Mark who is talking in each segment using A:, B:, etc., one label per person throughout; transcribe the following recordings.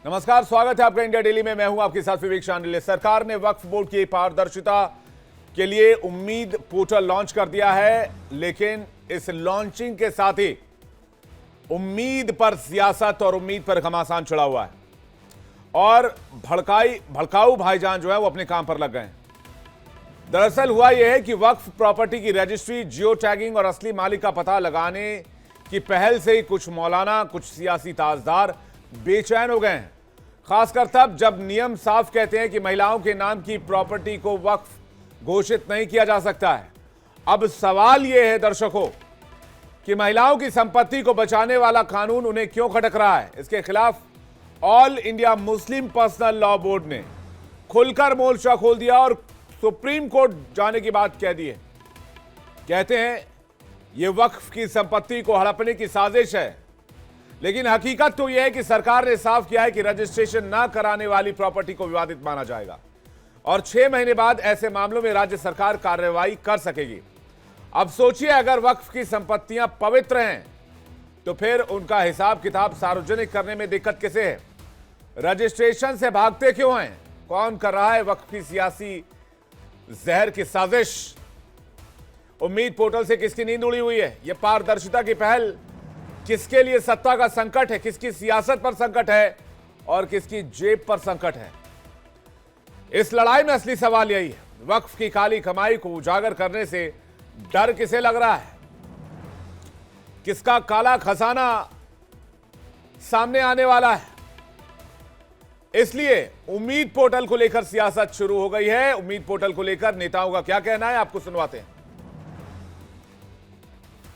A: नमस्कार, स्वागत है आपका इंडिया डेली में। मैं हूं आपके साथ विवेक शांडिल्य। सरकार ने वक्फ बोर्ड की पारदर्शिता के लिए उम्मीद पोर्टल लॉन्च कर दिया है, लेकिन इस लॉन्चिंग के साथ ही उम्मीद पर सियासत और उम्मीद पर घमासान चढ़ा हुआ है और भड़काऊ भाईजान जो है वो अपने काम पर लग गए हैं। दरअसल हुआ यह है कि वक्फ प्रॉपर्टी की रजिस्ट्री, जियो टैगिंग और असली मालिक का पता लगाने की पहल से ही कुछ मौलाना, कुछ सियासी ताजदार बेचैन हो गए हैं। खासकर तब जब नियम साफ कहते हैं कि महिलाओं के नाम की प्रॉपर्टी को वक्फ घोषित नहीं किया जा सकता है। अब सवाल यह है दर्शकों कि महिलाओं की संपत्ति को बचाने वाला कानून उन्हें क्यों खटक रहा है। इसके खिलाफ all India Muslim personal law board ने खुलकर मोर्चा खोल दिया और सुप्रीम कोर्ट जाने की बात कह दी है। कहते हैं यह वक्फ की संपत्ति को हड़पने की साजिश है, लेकिन हकीकत तो यह है कि सरकार ने साफ किया है कि रजिस्ट्रेशन ना कराने वाली प्रॉपर्टी को विवादित माना जाएगा और 6 महीने बाद ऐसे मामलों में राज्य सरकार कार्रवाई कर सकेगी। अब सोचिए, अगर वक्फ की संपत्तियां पवित्र हैं तो फिर उनका हिसाब किताब सार्वजनिक करने में दिक्कत किसे है? रजिस्ट्रेशन से भागते क्यों हैं? कौन कर रहा है वक्फ की सियासी जहर की साजिश? उम्मीद पोर्टल से किसकी नींद उड़ी हुई है? यह पारदर्शिता की पहल किसके लिए सत्ता का संकट है, किसकी सियासत पर संकट है और किसकी जेब पर संकट है? इस लड़ाई में असली सवाल यही है, वक्फ की काली कमाई को उजागर करने से डर किसे लग रहा है? किसका काला खजाना सामने आने वाला है? इसलिए उम्मीद पोर्टल को लेकर सियासत शुरू हो गई है। उम्मीद पोर्टल को लेकर नेताओं का क्या कहना है, आपको सुनवाते हैं।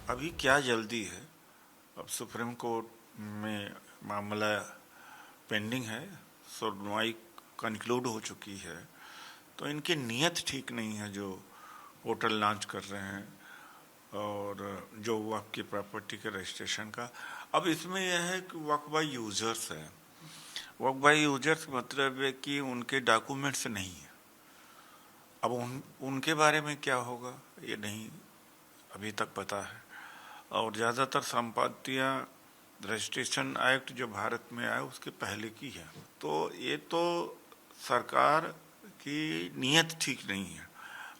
B: अभी क्या जल्दी है? अब सुप्रीम कोर्ट में मामला पेंडिंग है, सुनवाई कंक्लूड हो चुकी है, तो इनकी नीयत ठीक नहीं है जो पोर्टल लॉन्च कर रहे हैं और जो वक्फ की प्रॉपर्टी के रजिस्ट्रेशन का। अब इसमें यह है कि वक्फ बाय यूजर्स है। वक्फ बाय यूजर्स मतलब है कि उनके डॉक्यूमेंट्स नहीं है। अब उनके बारे में क्या होगा ये नहीं अभी तक पता है। और ज़्यादातर संपत्तियाँ रजिस्ट्रेशन एक्ट जो भारत में आया उसके पहले की है, तो ये तो सरकार की नीयत ठीक नहीं है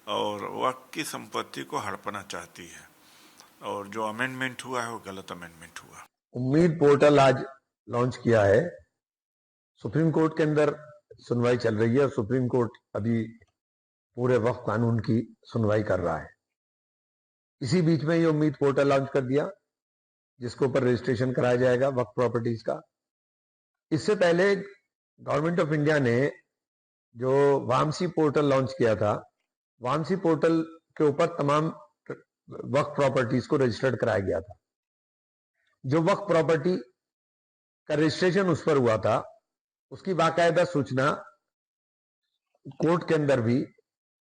B: और वक्फ की संपत्ति को हड़पना चाहती है और जो अमेंडमेंट हुआ है वो गलत अमेंडमेंट हुआ।
C: उम्मीद पोर्टल आज लॉन्च किया है। सुप्रीम कोर्ट के अंदर सुनवाई चल रही है और सुप्रीम कोर्ट अभी पूरे वक्फ कानून की सुनवाई कर रहा है। इसी बीच में ये उम्मीद पोर्टल लॉन्च कर दिया जिसके ऊपर रजिस्ट्रेशन कराया जाएगा वक्फ प्रॉपर्टीज का। इससे पहले गवर्नमेंट ऑफ इंडिया ने जो वामसी पोर्टल लॉन्च किया था, वामसी पोर्टल के ऊपर तमाम वक्फ प्रॉपर्टीज को रजिस्टर्ड कराया गया था। जो वक्फ प्रॉपर्टी का रजिस्ट्रेशन उस पर हुआ था उसकी बाकायदा सूचना कोर्ट के अंदर भी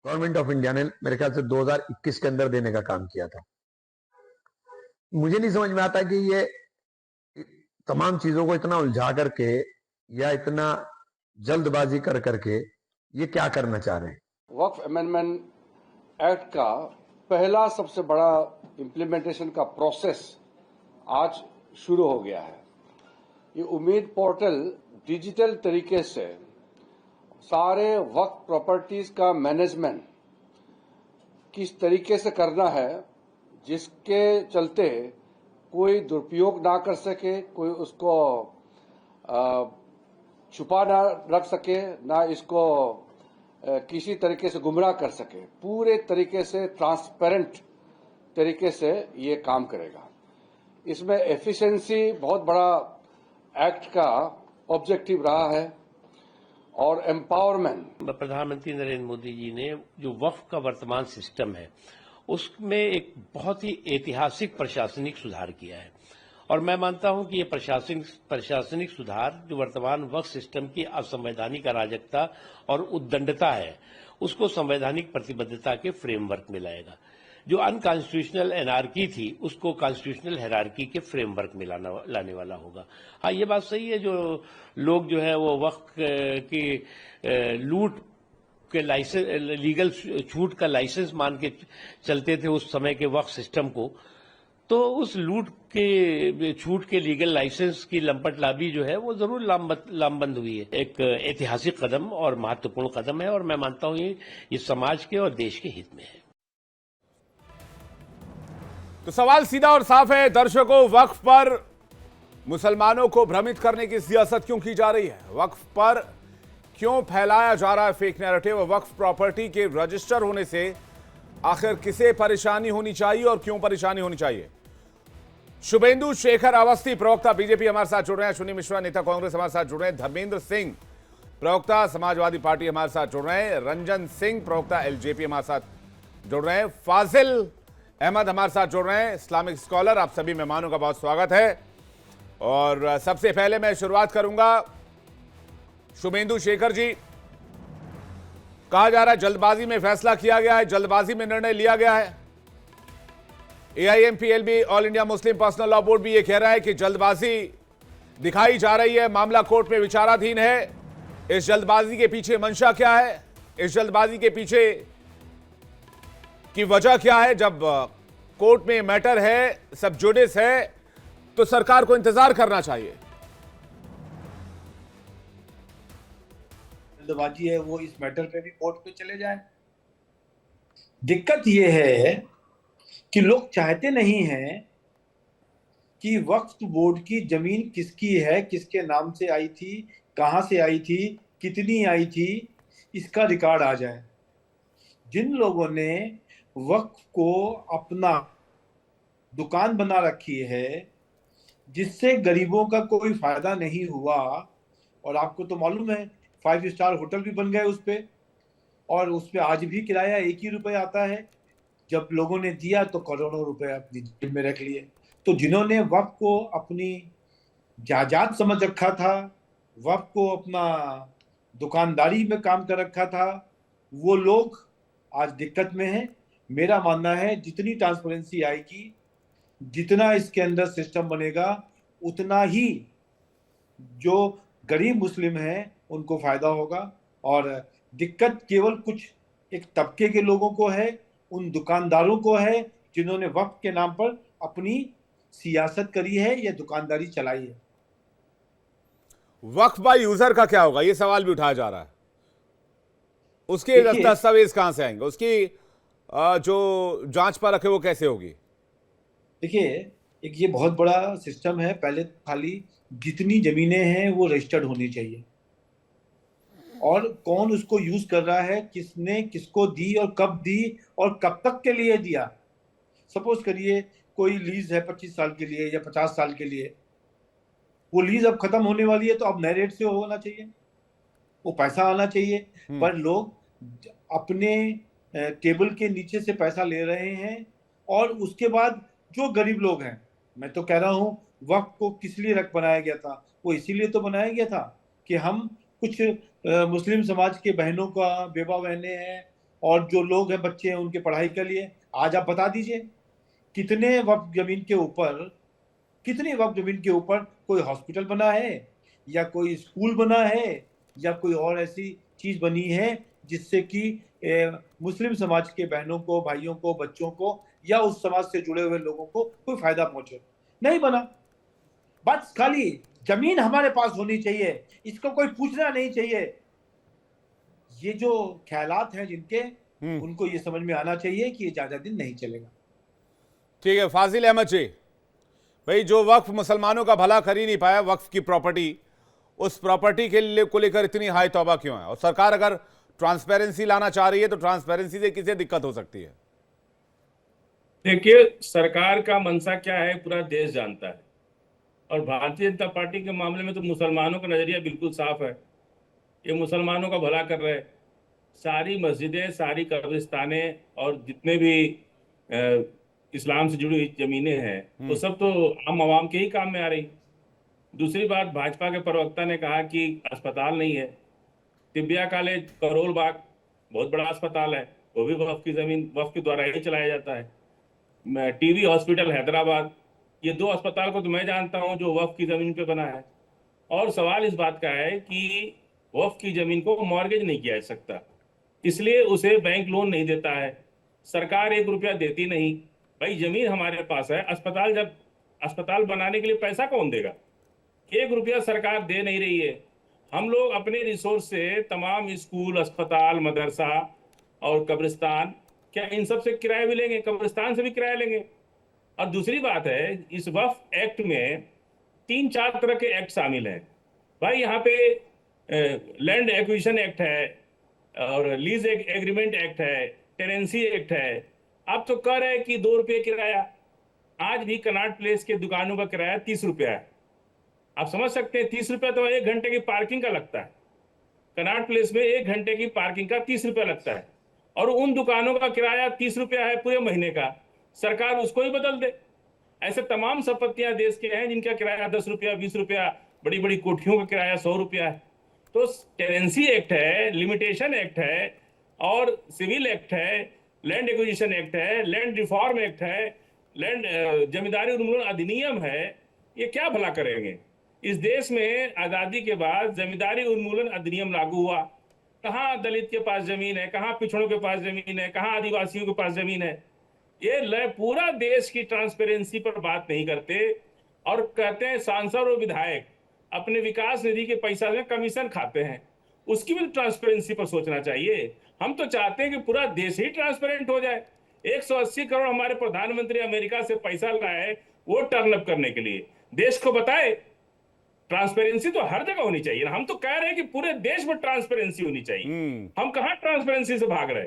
C: गवर्नमेंट ऑफ इंडिया ने मेरे ख्याल से 2021 के अंदर देने का काम किया था। मुझे नहीं समझ में आता कि ये तमाम चीजों को इतना उलझा करके या इतना जल्दबाजी कर करके ये क्या करना चाह रहे हैं।
D: वक्फ अमेंडमेंट एक्ट का पहला सबसे बड़ा इम्प्लीमेंटेशन का प्रोसेस आज शुरू हो गया है। ये उम्मीद पोर्टल डिजिटल तरीके से सारे वक्फ प्रॉपर्टीज का मैनेजमेंट किस तरीके से करना है, जिसके चलते कोई दुरुपयोग ना कर सके, कोई उसको छुपा ना रख सके, ना इसको किसी तरीके से गुमराह कर सके। पूरे तरीके से ट्रांसपेरेंट तरीके से ये काम करेगा। इसमें एफिशिएंसी बहुत बड़ा एक्ट का ऑब्जेक्टिव रहा है और एम्पावरमेंट।
E: प्रधानमंत्री नरेंद्र मोदी जी ने जो वक्फ का वर्तमान सिस्टम है उसमें एक बहुत ही ऐतिहासिक प्रशासनिक सुधार किया है और मैं मानता हूं कि ये प्रशासनिक सुधार जो वर्तमान वक्फ सिस्टम की असंवैधानिक अराजकता और उद्दंडता है उसको संवैधानिक प्रतिबद्धता के फ्रेमवर्क में लाएगा। जो अनकॉन्स्टिट्यूशनल एनार्की थी उसको कॉन्स्टिट्यूशनल हायरार्की के फ्रेमवर्क में लाने वाला होगा। हाँ, ये बात सही है, जो लोग जो है वो वक्फ की लूट के लाइसेंस, लीगल छूट का लाइसेंस मान के चलते थे उस समय के वक्फ सिस्टम को, तो उस लूट के छूट के लीगल लाइसेंस की लंपट लाबी जो है वो जरूर लामबंद हुई है। एक ऐतिहासिक कदम और महत्वपूर्ण कदम है और मैं मानता हूं ये समाज के और देश के हित में है।
A: तो सवाल सीधा और साफ है दर्शकों, वक्फ पर मुसलमानों को भ्रमित करने की सियासत क्यों की जा रही है? वक्फ पर क्यों फैलाया जा रहा है फेक नैरेटिव? वक्फ प्रॉपर्टी के रजिस्टर होने से आखिर किसे परेशानी होनी चाहिए और क्यों परेशानी होनी चाहिए? शुभेंदु शेखर अवस्थी प्रवक्ता बीजेपी हमारे साथ जुड़ रहे हैं, अश्विनी मिश्रा नेता कांग्रेस हमारे साथ जुड़ रहे हैं, धर्मेंद्र सिंह प्रवक्ता समाजवादी पार्टी हमारे साथ जुड़ रहे हैं, रंजन सिंह प्रवक्ता एलजेपी हमारे साथ जुड़ रहे हैं, फाजिल अहमद हमारे साथ जुड़ रहे हैं, इस्लामिक स्कॉलर। आप सभी मेहमानों का बहुत स्वागत है। और सबसे पहले मैं शुरुआत करूंगा शुभेंदु शेखर जी। कहा जा रहा है जल्दबाजी में फैसला किया गया है, जल्दबाजी में निर्णय लिया गया है। AIMPLB all India Muslim personal law board भी यह कह रहा है कि जल्दबाजी दिखाई जा रही है, मामला कोर्ट में विचाराधीन है। इस जल्दबाजी के पीछे मंशा क्या है? इस जल्दबाजी के पीछे की वजह क्या है? जब कोर्ट में मैटर है, सब जुडिस है, तो सरकार को इंतजार करना चाहिए।
F: जल्दबाजी है वो इस मैटर पे भी कोर्ट पे चले जाए। दिक्कत ये है कि लोग चाहते नहीं हैं कि वक्फ बोर्ड की जमीन किसकी है, किसके नाम से आई थी, कहां से आई थी, कितनी आई थी, इसका रिकॉर्ड आ जाए। जिन लोगों ने वक्फ को अपना दुकान बना रखी है जिससे गरीबों का कोई फायदा नहीं हुआ, और आपको तो मालूम है 5 स्टार होटल भी बन गए उस पे, और उस पे आज भी किराया 1 ही रुपए आता है। जब लोगों ने दिया तो करोड़ों रुपए अपनी जेब में रख लिए। तो जिन्होंने वक्फ को अपनी जायदाद समझ रखा था, वक्फ को अपना दुकानदारी में काम कर रखा था, वो लोग आज दिक्कत में हैं। मेरा मानना है जितनी ट्रांसपेरेंसी आएगी, जितना इसके अंदर सिस्टम बनेगा, उतना ही जो गरीब मुस्लिम हैं उनको फायदा होगा। और दिक्कत केवल कुछ एक तबके के लोगों को है, उन दुकानदारों को है जिन्होंने वक्फ के नाम पर अपनी सियासत करी है या दुकानदारी चलाई है।
A: वक्फ बाय यूजर का क्या होगा, ये सवाल भी उठाया जा रहा है। उसके दस्तावेज कहां से आएंगे? उसकी जो जांच पर रखे वो कैसे होगी?
F: देखिए, एक ये बहुत बड़ा सिस्टम है। पहले खाली जितनी जमीनें हैं वो रजिस्टर्ड होनी चाहिए, और कौन उसको यूज कर रहा है, किसने किसको दी और कब दी और कब तक के लिए दिया। सपोज करिए कोई लीज है 25 साल के लिए या 50 साल के लिए, वो लीज अब खत्म होने वाली है तो अब नए रेट से होना चाहिए, वो पैसा आना चाहिए। पर लोग अपने टेबल के नीचे से पैसा ले रहे हैं। और उसके बाद जो गरीब लोग हैं, मैं तो कह रहा हूँ वक्फ को किस लिए बनाया गया था? वो इसीलिए तो बनाया गया था कि हम कुछ मुस्लिम समाज के बहनों का बेवा बहनें हैं और जो लोग हैं बच्चे हैं उनके पढ़ाई के लिए। आज आप बता दीजिए कितने वक्फ जमीन के ऊपर, कितनी वक्फ जमीन के ऊपर कोई हॉस्पिटल बना है या कोई स्कूल बना है या कोई और ऐसी चीज बनी है जिससे कि मुस्लिम समाज के बहनों को, भाइयों को, बच्चों को या उस समाज से जुड़े हुए लोगों को कोई फायदा पहुंचे? नहीं बना। बस खाली जमीन हमारे पास होनी चाहिए, इसको कोई पूछना नहीं चाहिए। ये जो ख्यालात हैं जिनके, उनको ये समझ में आना चाहिए कि ये ज्यादा दिन नहीं चलेगा।
A: ठीक है फाजिल अहमद जी, भाई जो वक्फ मुसलमानों का भला कर ही नहीं पाया, वक्फ की प्रॉपर्टी, उस प्रॉपर्टी के लिए को लेकर इतनी हाई तौबा क्यों है? और सरकार अगर ट्रांसपेरेंसी लाना चाह रही है तो ट्रांसपेरेंसी से किसे दिक्कत हो सकती है?
G: देखिए, सरकार का मंशा क्या है पूरा देश जानता है, और भारतीय जनता पार्टी के मामले में तो मुसलमानों का नजरिया बिल्कुल साफ है। ये मुसलमानों का भला कर रहे हैं। सारी मस्जिदें, सारी कब्रिस्तानें और जितने भी इस्लाम से जुड़ी हुई जमीनें हैं वो सब तो आम आवाम के ही काम में आ रही। दूसरी बात, भाजपा के प्रवक्ता ने कहा कि अस्पताल नहीं है। तिब्बिया कॉलेज करोल बाग बहुत बड़ा अस्पताल है, वो भी वक्फ की जमीन, वक्फ के द्वारा ही चलाया जाता है। टीबी हॉस्पिटल हैदराबाद, ये 2 अस्पताल को तो मैं जानता हूं जो वक्फ की जमीन पे बना है। और सवाल इस बात का है कि वक्फ की जमीन को मॉर्गेज नहीं किया जा सकता, इसलिए उसे बैंक लोन नहीं देता है। सरकार 1 रुपया देती नहीं, भाई जमीन हमारे पास है, अस्पताल जब अस्पताल बनाने के लिए पैसा कौन देगा? 1 रुपया सरकार दे नहीं रही है। हम लोग अपने रिसोर्स से तमाम स्कूल, अस्पताल, मदरसा और कब्रिस्तान, क्या इन सब से किराया भी लेंगे? कब्रिस्तान से भी किराया लेंगे। और दूसरी बात है, इस वक्फ एक्ट में 3-4 तरह के एक्ट शामिल हैं भाई। यहाँ पे लैंड एक्विजिशन एक्ट है और लीज एग्रीमेंट एक्ट है, टेनेंसी एक्ट है। आप तो कह रहे हैं कि 2 रुपये किराया। आज भी कनॉट प्लेस के दुकानों का किराया 30 रुपया है। आप समझ सकते हैं 30 रुपया तो 1 घंटे की पार्किंग का लगता है। कनॉट प्लेस में 1 घंटे की पार्किंग का 30 रुपया लगता है, और उन दुकानों का किराया 30 रुपया है पूरे महीने का। सरकार उसको ही बदल दे। ऐसे तमाम संपत्तियां देश के हैं जिनका किराया 10 रुपया, 20 रुपया, बड़ी बड़ी कोठियों का किराया 100 रुपया है। तो टेनेंसी एक्ट है, लिमिटेशन एक्ट है, और सिविल एक्ट है, लैंड एक्विजिशन एक्ट है, लैंड रिफॉर्म एक्ट है, लैंड जमींदारी उन्मूलन अधिनियम है। ये क्या भला करेंगे? इस देश में आजादी के बाद जमींदारी उन्मूलन अधिनियम लागू हुआ। कहाँ दलित के पास जमीन है, कहाँ पिछड़ों के पास जमीन है, कहाँ आदिवासियों के पास जमीन है? ये पूरा देश की ट्रांसपेरेंसी पर बात नहीं करते, और कहते हैं सांसद और विधायक अपने विकास निधि के पैसा में कमीशन खाते हैं। उसकी भी ट्रांसपेरेंसी पर सोचना चाहिए। हम तो चाहते हैं कि पूरा देश ही ट्रांसपेरेंट हो जाए। 180 करोड़ हमारे प्रधानमंत्री अमेरिका से पैसा लाए वो टर्न अप करने के लिए, देश को बताए। ट्रांसपेरेंसी तो हर जगह होनी चाहिए ना। हम तो कह रहे हैं कि पूरे देश में ट्रांसपेरेंसी होनी चाहिए। हम कहाँ ट्रांसपेरेंसी से भाग रहे?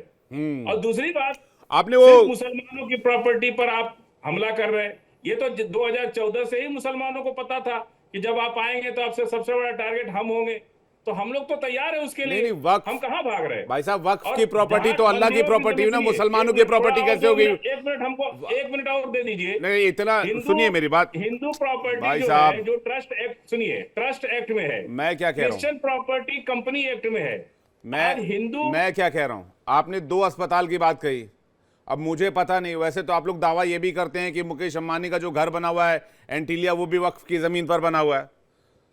G: और दूसरी बात,
A: आपने वो
G: मुसलमानों की प्रॉपर्टी पर आप हमला कर रहे हैं। ये तो 2014 से ही मुसलमानों को पता था कि जब आप आएंगे तो आपसे सबसे बड़ा टारगेट हम होंगे। तो हम लोग तो तैयार है उसके लिए।
A: नहीं, वक्फ,
G: हम कहाँ भाग रहे हैं
A: भाई साहब? वक्फ की प्रॉपर्टी तो अल्लाह की प्रॉपर्टी है ना, मुसलमानों की प्रॉपर्टी कैसे होगी?
G: 1 मिनट हमको 1 मिनट और दे दीजिए।
A: नहीं, इतना सुनिए मेरी बात।
G: हिंदू प्रॉपर्टी
A: भाई
G: जो
A: साहब,
G: है, जो ट्रस्ट एक्ट, सुनिए, ट्रस्ट एक्ट में है।
A: मैं क्या कह रहा हूँ?
G: क्रिश्चियन प्रॉपर्टी कंपनी एक्ट में है।
A: मैं क्या कह रहा हूँ? आपने 2 अस्पताल की बात कही। अब मुझे पता नहीं, वैसे तो आप लोग दावा ये भी करते हैं कि मुकेश अंबानी का जो घर बना हुआ है एंटीलिया, वो भी वक्फ की जमीन पर बना हुआ है।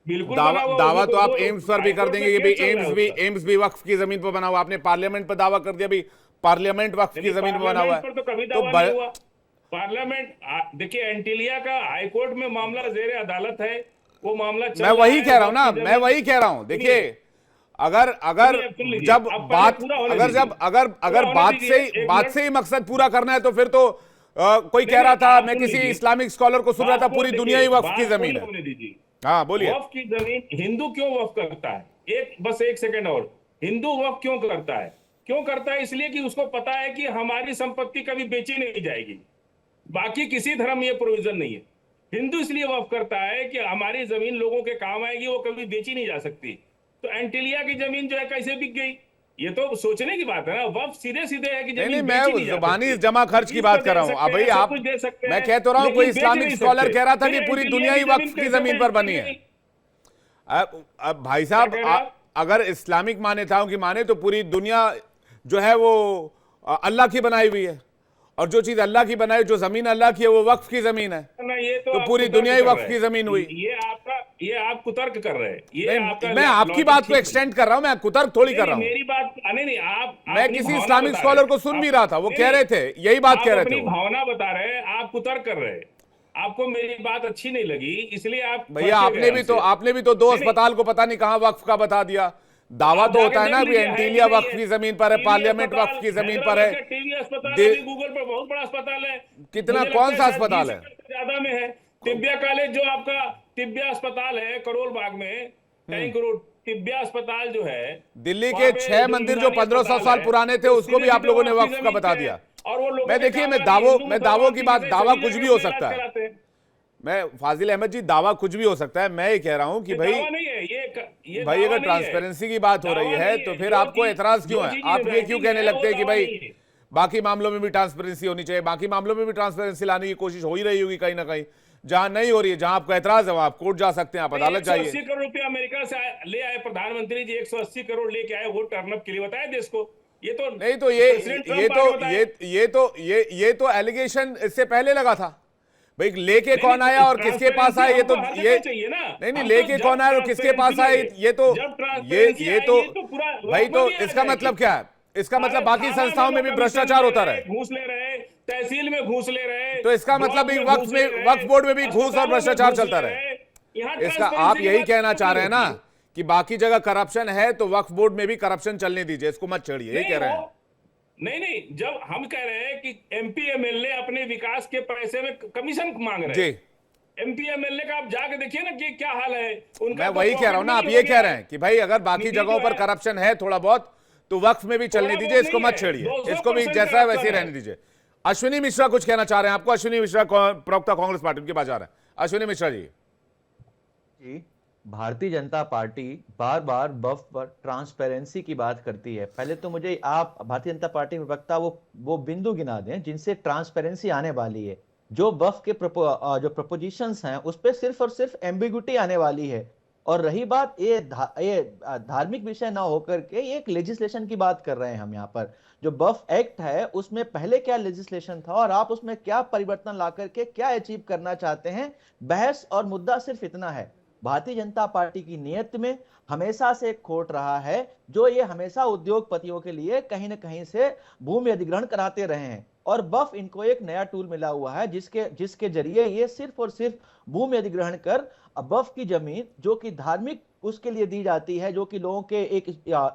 G: बिल्कुल
A: दावा तो आप एम्स पर भी कर देंगे कि भाई एम्स भी वक्फ की जमीन पर बना हुआ। आपने पार्लियामेंट पर दावा कर दिया भाई पार्लियामेंट वक्फ की जमीन पर बना हुआ है।
G: तो पार्लियामेंट, देखिए एंटीलिया का हाईकोर्ट में मामला जेर अदालत है, वो मामला
A: मैं वही कह रहा हूं ना, मैं वही कह रहा हूं। देखिए, अगर जब बात अगर बात से ही मकसद पूरा करना है तो फिर तो कोई कह रहा था, मैं किसी इस्लामिक स्कॉलर को सुन रहा था, पूरी दुनिया ही वक्फ की जमीन है। हाँ बोलिए।
G: वक्फ की जमीन हिंदू क्यों वक्फ करता है? बस एक सेकंड और। हिंदू वक्फ क्यों करता है? क्यों करता है? इसलिए कि उसको पता है कि हमारी संपत्ति कभी बेची नहीं जाएगी। बाकी किसी धर्म में ये प्रोविजन नहीं है। हिंदू इसलिए वक्फ करता है कि हमारी जमीन लोगों के काम आएगी, वो कभी बेची नहीं जा सकती। तो एंटीलिया की जमीन जो है कैसे बिक गई? ये तो सोचने की बात है ना। वक्फ सीधे सीधे है कि
A: नहीं, मैं जुबानी जमा खर्च की बात कर रहा हूँ। अब भाई आप, मैं कह तो रहा हूँ, कोई इस्लामिक स्कॉलर कह रहा था कि पूरी दुनिया ही वक्फ की जमीन पर बनी है। अब भाई साहब, अगर इस्लामिक मान्यताओं की माने तो पूरी दुनिया जो है वो अल्लाह की बनाई हुई है, और जो चीज अल्लाह की बनाई, जो जमीन अल्लाह की है, वो वक्फ की जमीन है। तो पूरी दुनिया ही वक्फ की जमीन हुई।
G: ये आप कुतर्क कर रहे हैं।
A: मैं आपकी बात को एक्सटेंड कर रहा हूं, मैं कुतर्क थोड़ी कर रहा हूं।
G: मेरी बात नहीं, आप
A: मैं किसी इस्लामिक स्कॉलर को सुन भी रहा था, वो कह रहे थे यही बात कह रहे थे।
G: भावना बता रहे हैं, आप कुतर्क कर रहे हैं। आपको मेरी बात अच्छी नहीं लगी, इसलिए आप
A: भैया आपने भी तो 2 अस्पताल को पता नहीं कहां वक्फ का बता दिया। दावा तो होता है ना कि एंटीलिया वक्फ की जमीन पर है, पार्लियामेंट वक्फ की जमीन पर है।
G: टीबी अस्पताल है, गूगल पर बहुत बड़ा अस्पताल है।
A: कितना, कौन सा अस्पताल है?
G: ज्यादा में है तिब्बिया कॉलेज, जो आपका तिब्बिया अस्पताल है करोल बाग में, 2 करोड़। तिब्बिया अस्पताल जो है
A: दिल्ली के 6 मंदिर जो 1500 साल पुराने थे, उसको भी आप लोगों ने वक्फ का बता दिया।
G: और वो
A: मैं देखिए, मैं दावों की बात, दावा कुछ भी हो सकता है। मैं फाजिल अहमद जी, दावा कुछ भी हो सकता है। मैं ये कह रहा हूं कि भाई भाई अगर ट्रांसपेरेंसी की बात हो रही है तो फिर आपको एतराज क्यों है? आप ये क्यों कहने लगते हैं कि भाई बाकी मामलों में भी ट्रांसपेरेंसी होनी चाहिए? बाकी मामलों में भी ट्रांसपेरेंसी लाने की कोशिश हो ही रही होगी कहीं ना कहीं। जहां नहीं हो रही है, जहां आपको एतराज है, वहां आप कोर्ट जा सकते हैं, आप अदालत जाइए।
G: 180 करोड़ रुपया अमेरिका से ले आए प्रधानमंत्री जी, 180 करोड़ लेके आए, वो टर्नअप के लिए बताया देश को। ये तो नहीं, तो
A: ये तो एलिगेशन इससे पहले लगा था भाई। लेके कौन आया और किसके पास आया, ये तो नहीं, लेके कौन आया और किसके पास आया, ये तो भाई, तो इसका मतलब क्या है? इसका मतलब बाकी संस्थाओं में भी भ्रष्टाचार होता रहे।
G: घूस ले रहे, तहसील में घूस ले रहे हैं,
A: तो इसका
G: ब्लॉक
A: मतलब भी
G: में
A: वक्फ
G: घूस
A: में
G: ले रहे
A: वक्फ
G: हैं,
A: बोर्ड में भी घूस और
G: अस्पतालों में
A: भ्रष्टाचार
G: घूस
A: चलता
G: ले
A: रहे।
G: रहे हैं। यहाँ
A: इसका आप
G: ट्रांसपेरेंसी की
A: यही
G: बात
A: कहना
G: क्यों
A: चाह रहे हैं ना
G: होती है?
A: कि बाकी जगह करप्शन है तो वक्फ बोर्ड में भी करप्शन चलने दीजिए, इसको मत छेड़िए, यही
G: नहीं
A: कह रहे हैं।
G: हो, नहीं, जब हम कह रहे हैं कि एमपी एमएलए अपने विकास के पैसे में कमीशन मांग रहे
A: जी,
G: हैं, एमपी एमएलए का आप जाके देखिए ना कि क्या हाल है उनका।
A: मैं
G: तो
A: वही कह रहा हूं ना, आप
G: profit
A: ये
G: नहीं
A: कह
G: हो
A: रहे
G: गया
A: हैं कि भाई अगर बाकी
G: निधि
A: जगहों
G: जो
A: पर
G: है,
A: करप्शन है थोड़ा बहुत तो वक्फ में भी चलने
G: थोड़ा
A: दीजिए,
G: बहुत
A: इसको
G: नहीं
A: मत
G: है,
A: छेड़िए,
G: 200%
A: इसको भी जैसा है वैसे ही
G: करप्शन
A: रहने दीजिए। अश्विनी मिश्रा कुछ कहना चाह रहे हैं, आपको अश्विनी मिश्रा प्रवक्ता कांग्रेस पार्टी, उनके पास जा रहे हैं। अश्विनी मिश्रा जी।
H: जी, भारतीय जनता पार्टी बार बार वक्फ पर ट्रांसपेरेंसी की बात करती है। पहले तो मुझे आप भारतीय जनता पार्टी के प्रवक्ता वो बिंदु गिना दें जिनसे ट्रांसपेरेंसी आने वाली है। जो वक्फ के जो प्रपोजिशंस हैं उस पर सिर्फ और सिर्फ एम्बिग्युटी आने वाली है। और रही बात ये धार्मिक विषय ना होकर के ये एक लेजिस्लेशन की बात कर रहे हैं हम यहाँ पर। जो वक्फ एक्ट है उसमें पहले क्या लेजिस्लेशन था और आप उसमें क्या परिवर्तन ला करके क्या अचीव करना चाहते हैं, बहस और मुद्दा सिर्फ इतना है। भारतीय जनता पार्टी की नीयत में हमेशा से एक खोट रहा है जो ये हमेशा उद्योगपतियों के लिए कहीं ना कहीं से भूमि अधिग्रहण कराते रहे हैं। और वक्फ इनको एक नया टूल मिला हुआ है जिसके जरिए ये सिर्फ और सिर्फ भूमि अधिग्रहण कर वक्फ की जमीन जो कि धार्मिक उसके लिए दी जाती है, जो कि लोगों के एक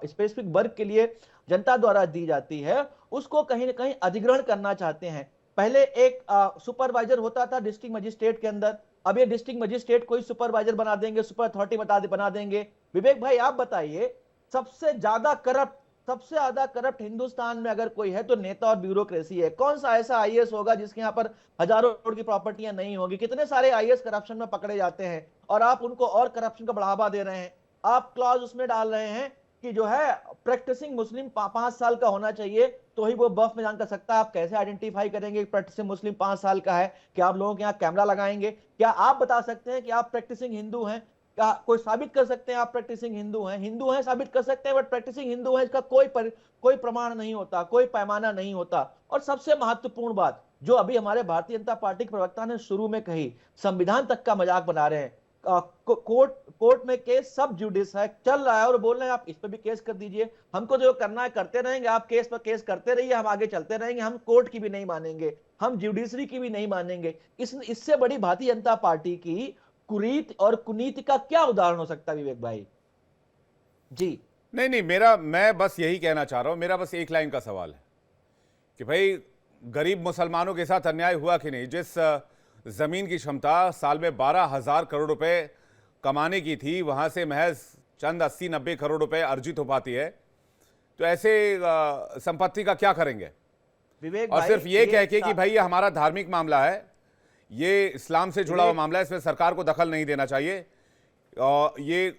H: स्पेसिफिक वर्ग के लिए जनता द्वारा दी जाती है, उसको कहीं ना कहीं अधिग्रहण करना चाहते हैं। पहले एक सुपरवाइजर होता था डिस्ट्रिक्ट मजिस्ट्रेट के अंदर, अब ये डिस्ट्रिक्ट मजिस्ट्रेट कोई सुपरवाइजर बना देंगे, सुपर अथॉरिटी बना देंगे। विवेक भाई आप बताइए, सबसे ज्यादा करप्ट हिंदुस्तान में अगर कोई है तो नेता और ब्यूरोक्रेसी है। कौन सा ऐसा आईएएस होगा जिसके यहाँ पर हजारों करोड़ की प्रॉपर्टियां नहीं होगी? कितने सारे आईएएस करप्शन में पकड़े जाते हैं और आप उनको और करप्शन का बढ़ावा दे रहे हैं। आप क्लॉज उसमें डाल रहे हैं कि जो है प्रैक्टिसिंग मुस्लिम 5 साल का होना चाहिए तो ही वो वक्फ में जान कर सकता है। आप कैसे आइडेंटिफाई करेंगे प्रैक्टिसिंग मुस्लिम 5 साल का है? क्या आप लोगों के यहाँ कैमरा लगाएंगे? क्या आप बता सकते हैं कि आप प्रैक्टिसिंग हिंदू हैं? क्या कोई साबित कर सकते हैं आप प्रैक्टिसिंग हिंदू हैं साबित कर सकते हैं, बट प्रैक्टिसिंग हिंदू है इसका कोई प्रमाण नहीं होता, कोई पैमाना नहीं होता। और सबसे महत्वपूर्ण बात जो अभी हमारे भारतीय जनता पार्टी के प्रवक्ता ने शुरू में कही, संविधान तक का मजाक बना रहे हैं। कोर्ट में केस सब जुडिस है चल रहा है और बोल रहे हैं आप इस पर भी केस कर दीजिए, हमको जो करना है करते रहेंगे, आप केस पर केस करते रहिए, हम आगे चलते रहेंगे, हम कोर्ट की भी नहीं मानेंगे, हम जुडिशरी की भी नहीं मानेंगे। इससे बड़ी भारतीय जनता पार्टी की कुरीति और कुनीति का क्या उदाहरण हो सकता है विवेक भाई जी?
A: नहीं, मैं बस यही कहना चाह रहा हूं, मेरा बस एक लाइन का सवाल है कि भाई गरीब मुसलमानों के साथ अन्याय हुआ कि नहीं? जिस जमीन की क्षमता साल में 12,000 करोड़ रुपए कमाने की थी वहां से महज चंद 80-90 करोड़ रुपए अर्जित हो पाती है, तो ऐसे संपत्ति का क्या करेंगे?
H: विवेक
A: और
H: भाई,
A: सिर्फ ये कह के कि भाई ये हमारा धार्मिक मामला है, ये इस्लाम से जुड़ा हुआ मामला है, इसमें सरकार को दखल नहीं देना चाहिए, और ये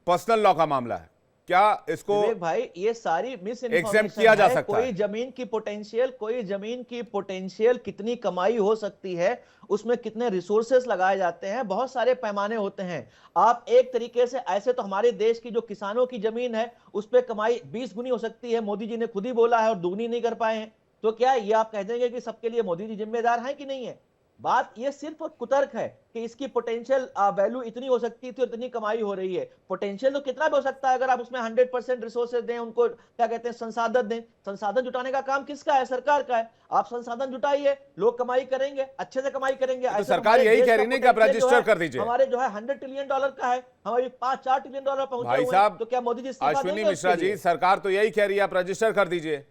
A: पर्सनल लॉ का मामला है, क्या इसको
H: विवेक भाई ये सारी मिस
A: एग्जेम्प्ट किया जा सकता है?
H: कोई जमीन की पोटेंशियल कितनी कमाई हो सकती है, उसमें कितने रिसोर्सेस लगाए जाते हैं, बहुत सारे पैमाने होते हैं। आप एक तरीके से ऐसे तो हमारे देश की जो किसानों की जमीन है उस पर कमाई 20 गुनी हो सकती है, मोदी जी ने खुद ही बोला है, और दुगनी नहीं कर पाए हैं। तो क्या ये आप कह देंगे कि सबके लिए मोदी जी जिम्मेदार हैं कि नहीं है? बात ये सिर्फ कुतर्क है कि इसकी पोटेंशियल वैल्यू इतनी हो सकती थी और इतनी कमाई हो रही है। पोटेंशियल तो कितना भी हो सकता है अगर आप उसमें 100% रिसोर्सेज दें, उनको क्या कहते हैं संसाधन दें। संसाधन जुटाने का काम किसका है? सरकार का है। आप संसाधन जुटाइए, लोग कमाई करेंगे, अच्छे से कमाई करेंगे।
A: तो सरकार यही कह रही नहीं कि आप रजिस्टर कर दीजिए।
H: हमारे जो है $100 ट्रिलियन का है, हमारे 5-4 ट्रिलियन डॉलर पहुंचे
A: भाई
H: हुए
A: साहब,
H: हैं, तो क्या मोदी जी इस्तीफा
A: अश्विनी
H: देंगे
A: मिश्रा
H: उसके
A: जी,
H: लिए?
A: सरकार तो यही कह रही है आप रजिस्टर कर दीजिए,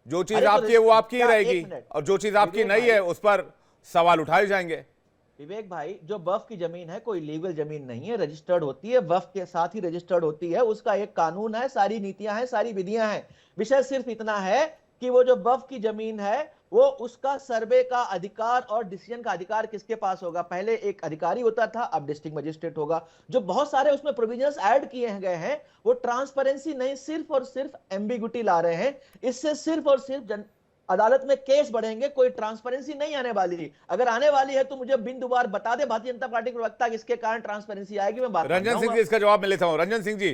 A: जो चीज
H: अरे तो
A: आपकी है वो आपकी ही
H: क्या, एक
A: रहेगी,
H: मिनट।
A: और जो चीज आपकी
H: विवेक
A: नहीं है उस पर सवाल उठाए जाएंगे।
H: विवेक भाई, जो वक्फ की जमीन है कोई लीगल जमीन नहीं है, रजिस्टर्ड होती है, वक्फ के साथ ही रजिस्टर्ड होती है, उसका एक कानून है, सारी नीतियां हैं, सारी विधियां हैं। विषय सिर्फ इतना है कि वो जो वक्फ की जमीन है वो उसका सर्वे का अधिकार और डिसीजन का अधिकार किसके पास होगा? पहले एक अधिकारी होता था, अब डिस्ट्रिक्ट मजिस्ट्रेट होगा। जो बहुत सारे उसमें प्रोविजंस ऐड किए गए हैं वो ट्रांसपेरेंसी नहीं, सिर्फ और सिर्फ एम्बिग्युटी ला रहे हैं। इससे सिर्फ और सिर्फ अदालत में केस बढ़ेंगे, कोई ट्रांसपेरेंसी नहीं आने वाली। अगर आने वाली है तो मुझे बिंदुवार बता दे भारतीय जनता पार्टी के प्रवक्ता किसके कारण ट्रांसपेरेंसी आएगी, मैं बात
A: रंजन सिंह जी इसका जवाब मैं लेता हूं। रंजन सिंह जी,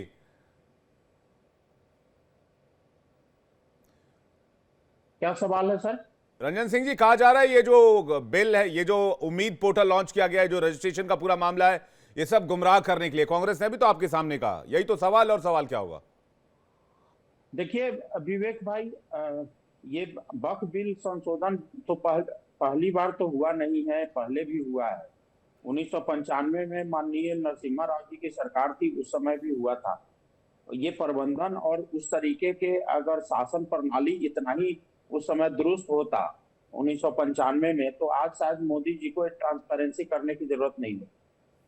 I: क्या सवाल है सर?
A: रंजन सिंह जी, कहा जा रहा है ये जो बिल है, ये जो उम्मीद पोर्टल लॉन्च किया गया है, जो रजिस्ट्रेशन का पूरा मामला है, ये सब गुमराह करने के लिए, कांग्रेस ने भी तो आपके सामने कहा, यही तो सवाल, और सवाल क्या होगा?
I: देखिए विवेक भाई, ये वक्फ बिल संशोधन तो पहली बार तो हुआ नहीं है, पहले भी हुआ है। 1995 में माननीय नरसिम्हा राव जी की सरकार थी, उस समय भी हुआ था। ये प्रबंधन और उस तरीके के अगर शासन प्रणाली इतना ही उस समय दुरुस्त होता 1995 में, तो आज शायद मोदी जी को ट्रांसपेरेंसी करने की जरूरत नहीं है।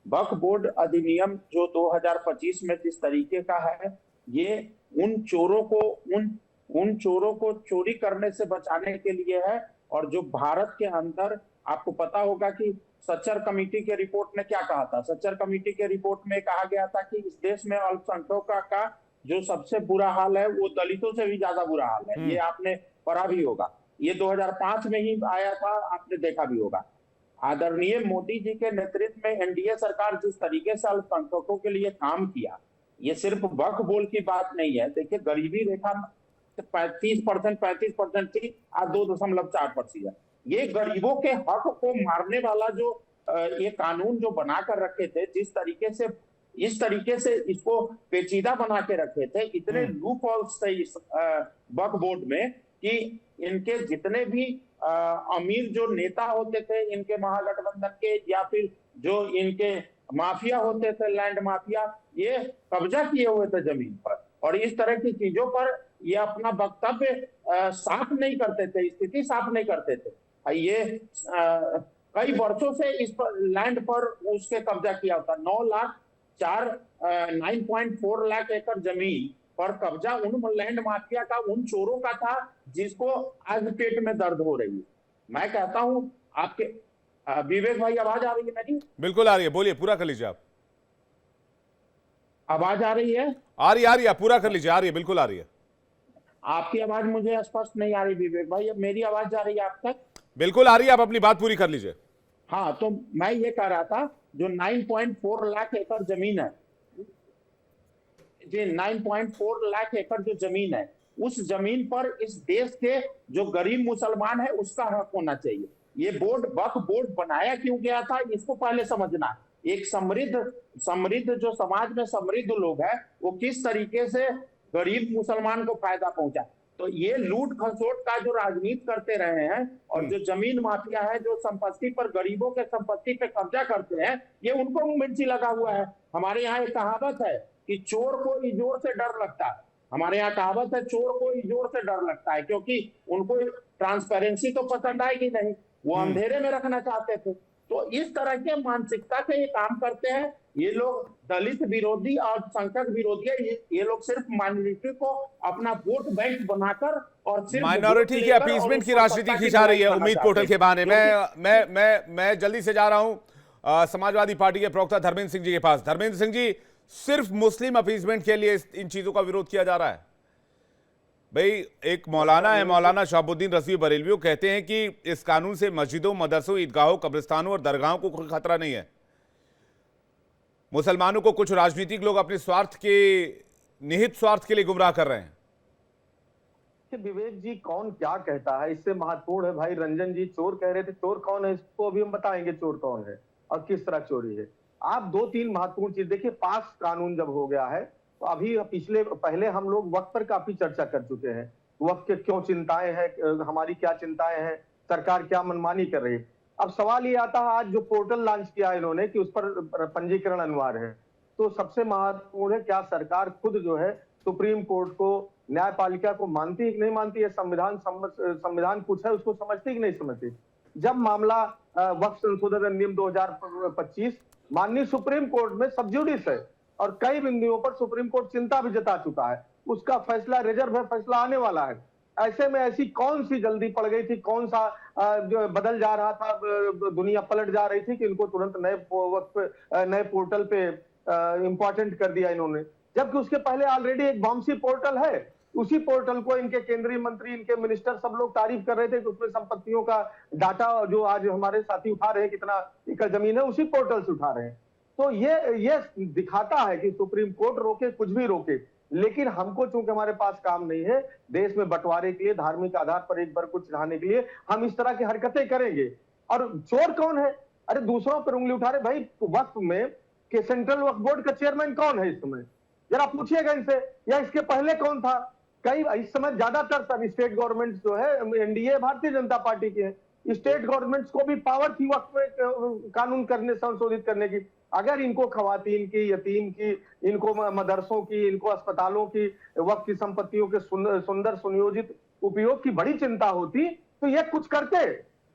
I: वक्फ बोर्ड अधिनियम जो 2025 में जिस तरीके का है, ये उन चोरों को चोरी करने से बचाने के लिए है। और जो भारत के अंदर, आपको पता होगा कि सच्चर कमेटी के रिपोर्ट ने क्या कहा था। सच्चर कमेटी के रिपोर्ट में कहा गया था कि इस देश में अल्पसंख्यकों का जो सबसे बुरा हाल है वो दलितों से भी ज्यादा बुरा हाल है। ये आपने पढ़ा भी होगा, ये 2005 में ही आया था, आपने देखा भी होगा। आदरणीय मोदी जी के नेतृत्व में एनडीए सरकार जिस तरीके से अल्पसंख्यकों के लिए काम किया, ये सिर्फ वक्फ बोर्ड की बात नहीं है। देखिए, गरीबी रेखा 35% थी, आज 2.4%। ये गरीबों के हक को मारने वाला जो ये कानून जो बना कर रखे थे, इस तरीके से इसको पेचीदा बना के रखे थे, इतने लूप होल्स थे इस वक्फ बोर्ड में कि इनके जितने भी अमीर जो नेता होते थे इनके महागठबंधन के, या फिर जो इनके माफिया होते थे, लैंड माफिया, ये कब्जा किए हुए थे जमीन पर, और इस तरह की चीजों पर ये अपना वक्तव्य साफ नहीं करते थे, स्थिति साफ नहीं करते थे। ये कई वर्षों से इस पर लैंड पर उसके कब्जा किया होता। 9.4 लाख एकड़ जमीन पर कब्जा उन लैंड माफिया का, उन चोरों का था, जिसको आज पेट में दर्द हो रही है। मैं कहता हूं आपके विवेक भाई, आवाज आ रही है मेरी?
A: बिल्कुल आ रही है, बोलिए, पूरा कर लीजिए आप।
I: आवाज आ रही है?
A: आ रही है, पूरा कर लीजिए। आ रही है, बिल्कुल आ रही है।
I: आपकी आवाज मुझे स्पष्ट नहीं आ रही विवेक भाई, अब मेरी आवाज जा रही है आप तक?
A: बिल्कुल आ रही है, आप अपनी बात पूरी कर लीजिए।
I: हाँ, तो मैं ये कह रहा था, जो 9.4 लाख एकड़ जमीन है जी, 9.4 लाख एकड़ जो जमीन है, उस जमीन पर इस देश के जो गरीब मुसलमान है उसका हक होना चाहिए। ये बोर्ड, वक्फ बोर्ड बनाया क्यों गया था, इसको पहले समझना है। एक समृद्ध जो समाज में समृद्ध लोग हैं, वो किस तरीके से गरीब मुसलमान को फायदा पहुंचा। तो ये लूट खसोट का जो राजनीति करते रहे हैं, और जो जमीन माफिया है, जो संपत्ति पर, गरीबों के संपत्ति पे कब्जा करते हैं, ये उनको मिर्ची लगा हुआ है। हमारे यहाँ एक कहावत है कि चोर को इजोर से डर लगता है। हमारे यहाँ कहावत है, चोर को इजोर से डर लगता है, क्योंकि उनको ट्रांसपेरेंसी तो पसंद आएगी नहीं, वो अंधेरे में रखना चाहते थे। तो इस तरह के मानसिकता से ये काम करते हैं। ये लोग दलित विरोधी और संख्यक विरोधी है। ये लोग सिर्फ माइनॉरिटी को अपना वोट बैंक बनाकर और सिर्फ
A: माइनॉरिटी की अपीसमेंट की राजनीति खिंचा रही है उम्मीद पोर्टल के बहाने। मैं जल्दी से जा रहा हूं समाजवादी पार्टी के प्रवक्ता धर्मेंद्र सिंह जी के पास। धर्मेंद्र सिंह जी, सिर्फ मुस्लिम अपीसमेंट के लिए इन चीजों का विरोध किया जा रहा है? भाई, एक मौलाना है, मौलाना शहाबुद्दीन रज़वी बरेलवी, वो कहते हैं कि इस कानून से मस्जिदों, मदरसों, ईदगाहों, कब्रिस्तानों और दरगाहों को कोई खतरा नहीं है। मुसलमानों को कुछ राजनीतिक लोग अपने स्वार्थ के, निहित स्वार्थ के लिए गुमराह कर रहे हैं।
J: विवेक जी, कौन क्या कहता है इससे महत्वपूर्ण है। भाई रंजन जी चोर कह रहे थे, चोर कौन है इसको अभी हम बताएंगे, चोर कौन है और किस तरह चोरी है। आप 2-3 महत्वपूर्ण चीज देखिए। पास कानून जब हो गया है, तो अभी पहले हम लोग वक्त पर काफी चर्चा कर चुके हैं। वक्त के क्यों चिंताएं हैं, हमारी क्या चिंताएं हैं, सरकार क्या मनमानी कर रही है। अब सवाल ये आता है, आज जो पोर्टल लॉन्च किया है इन्होंने कि उस पर पंजीकरण अनिवार्य है, तो सबसे महत्वपूर्ण है क्या सरकार खुद जो है सुप्रीम कोर्ट को, न्यायपालिका को मानती है कि नहीं मानती है, संविधान कुछ है उसको समझती कि नहीं समझती। जब मामला वक्फ संशोधन अधिनियम 2025 माननीय सुप्रीम कोर्ट में सब जुडिस है और कई बिंदुओं पर सुप्रीम कोर्ट चिंता भी जता चुका है, उसका फैसला रिजर्व है, फैसला आने वाला है। ऐसे में ऐसी कौन सी जल्दी पड़ गई थी, कौन सा जो बदल जा रहा था, दुनिया पलट जा रही थी कि इनको तुरंत नए पोर्टल पे इंपॉर्टेंट कर दिया इन्होंने, जबकि उसके पहले ऑलरेडी एक वामसी पोर्टल है। उसी पोर्टल को इनके केंद्रीय मंत्री, इनके मिनिस्टर सब लोग तारीफ कर रहे थे कि उसमें संपत्तियों का डाटा जो आज हमारे साथी उठा रहे हैं, कितना एकड़ जमीन है, उसी पोर्टल से उठा रहे हैं। तो ये दिखाता है कि सुप्रीम कोर्ट रोके कुछ भी रोके, लेकिन हमको चूंकि हमारे पास काम नहीं है, देश में बंटवारे के लिए, धार्मिक आधार पर एक बार कुछ चढ़ाने के लिए हम इस तरह की हरकतें करेंगे। और चोर कौन है? अरे दूसरों पर उंगली उठा रहे। भाई वक्फ में कि सेंट्रल वक्फ बोर्ड का चेयरमैन कौन है इस समय, जरा पूछिएगा इनसे, या इसके पहले कौन था? कई इस समय ज्यादातर सब स्टेट गवर्नमेंट जो है एनडीए भारतीय जनता पार्टी की है, स्टेट गवर्नमेंट्स को भी पावर थी वक्त में कानून करने संशोधित करने की। अगर इनको खवातीन की, यतीम की, इनको मदरसों की, इनको अस्पतालों की, वक्त की संपत्तियों के सुंदर सुनियोजित उपयोग की बड़ी चिंता होती तो ये कुछ करते।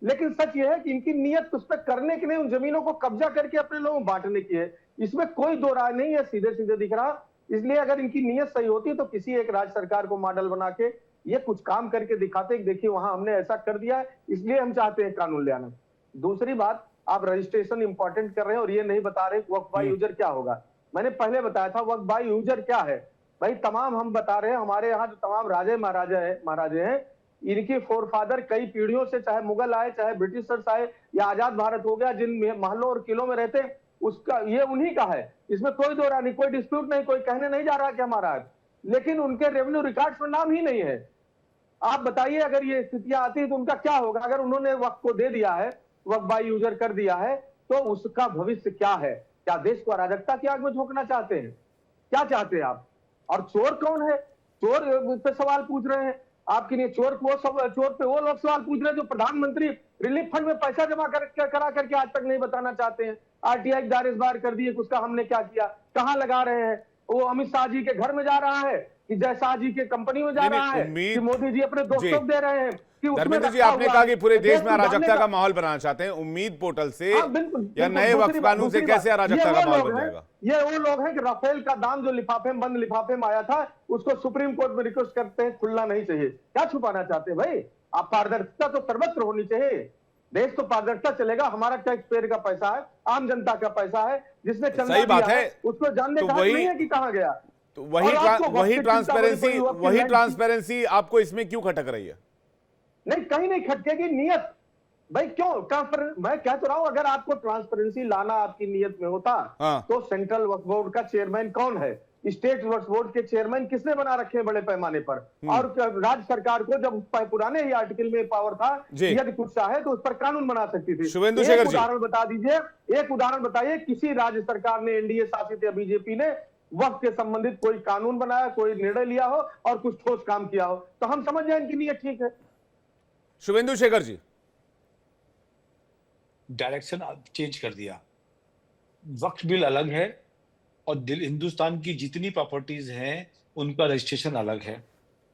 J: लेकिन सच ये है कि इनकी नीयत उस पर करने की नहीं, उन जमीनों को कब्जा करके अपने लोगों को बांटने की है। इसमें कोई दो राय नहीं है, सीधे सीधे दिख रहा। इसलिए अगर इनकी नीयत सही होती तो किसी एक राज्य सरकार को मॉडल बना के ये कुछ काम करके दिखाते कि देखिए वहां हमने ऐसा कर दिया है, इसलिए हम चाहते हैं कानून ले आना। दूसरी बात, आप रजिस्ट्रेशन इंपॉर्टेंट कर रहे हैं और ये नहीं बता रहे वक्फ बाय यूजर क्या होगा। मैंने पहले बताया था वक्फ बाय यूजर क्या है। भाई तमाम हम बता रहे हैं, हमारे यहाँ जो तमाम राजे महाराजे हैं, इनके फोरफादर कई पीढ़ियों से, चाहे मुगल आए, चाहे ब्रिटिशर्स आए, या आजाद भारत हो गया, जिन महलों और किलों में रहते हैं, उसका ये उन्हीं का है। इसमें कोई दो राय नहीं, कोई डिस्प्यूट नहीं, कोई कहने नहीं जा रहा कि हमारा है। लेकिन उनके रेवेन्यू रिकॉर्ड्स में नाम ही नहीं है। आप बताइए अगर ये स्थितियां आती है तो उनका क्या होगा। अगर उन्होंने वक्फ को दे दिया है, वक्फ बाय यूजर कर दिया है, तो उसका भविष्य क्या है। क्या देश को अराजकता की आग में झोंकना चाहते हैं? क्या चाहते हैं आप? और चोर कौन है? चोर पे सवाल पूछ रहे हैं आपके लिए। चोर पे वो लोग सवाल पूछ रहे हैं जो प्रधानमंत्री रिलीफ फंड में पैसा जमा करा करके आज तक नहीं बताना चाहते हैं। आरटीआई दायरेदार कर दिए, उसका हमने क्या किया, कहां लगा रहे हैं। वो अमित शाह जी के घर में जा रहा है कि जय शाह जी के कंपनी में जा रहा है कि मोदी जी अपने दोस्तों को दे रहे हैं कि उसमें
A: धर्मेंद्र जी, आपने कहा कि पूरे देश में अराजकता का माहौल बनाना चाहते हैं। उम्मीद पोर्टल से या नए वक्फ कानून से कैसे अराजकता का माहौल बन जाएगा?
J: ये वो लोग हैं कि राफेल का दाम जो बंद लिफाफे में आया था, उसको सुप्रीम कोर्ट में रिक्वेस्ट करते हैं खुलना नहीं चाहिए। क्या छुपाना चाहते हैं भाई? आप पारदर्शिता तो सर्वत्र होनी चाहिए। देश तो पारदर्शिता चलेगा। हमारा टैक्स पेयर का पैसा है, आम जनता का पैसा है, जिसने चंदा
A: सही बात है,
J: उसको जानने का हक नहीं है कि कहां गया।
A: तो वही ट्रांसपेरेंसी आपको इसमें क्यों खटक रही है?
J: नहीं, कहीं नहीं खटकेगी नीयत। भाई क्यों मैं कह तो रहा हूं, अगर आपको ट्रांसपेरेंसी लाना आपकी नीयत में होता तो सेंट्रल वक्फ बोर्ड का चेयरमैन कौन है, स्टेट वक्फ बोर्ड के चेयरमैन किसने बना रखे हैं बड़े पैमाने पर, और राज्य सरकार को जब पुराने ही आर्टिकल में पावर था, यदि कुछ चाहे तो उस पर कानून बना सकती थी।
A: शुभेंदु शेखर जी,
J: उदाहरण बता दीजिए, एक उदाहरण बताइए, किसी राज्य सरकार ने, एनडीए शासित या बीजेपी ने वक्त के संबंधित कोई कानून बनाया, कोई निर्णय लिया हो और कुछ ठोस काम किया हो, तो हम समझ जाए इनकी नीयत ठीक है।
A: शुभेंदु शेखर जी,
F: डायरेक्शन चेंज कर दिया। वक्फ बिल अलग है और हिंदुस्तान की जितनी प्रॉपर्टीज हैं उनका रजिस्ट्रेशन अलग है।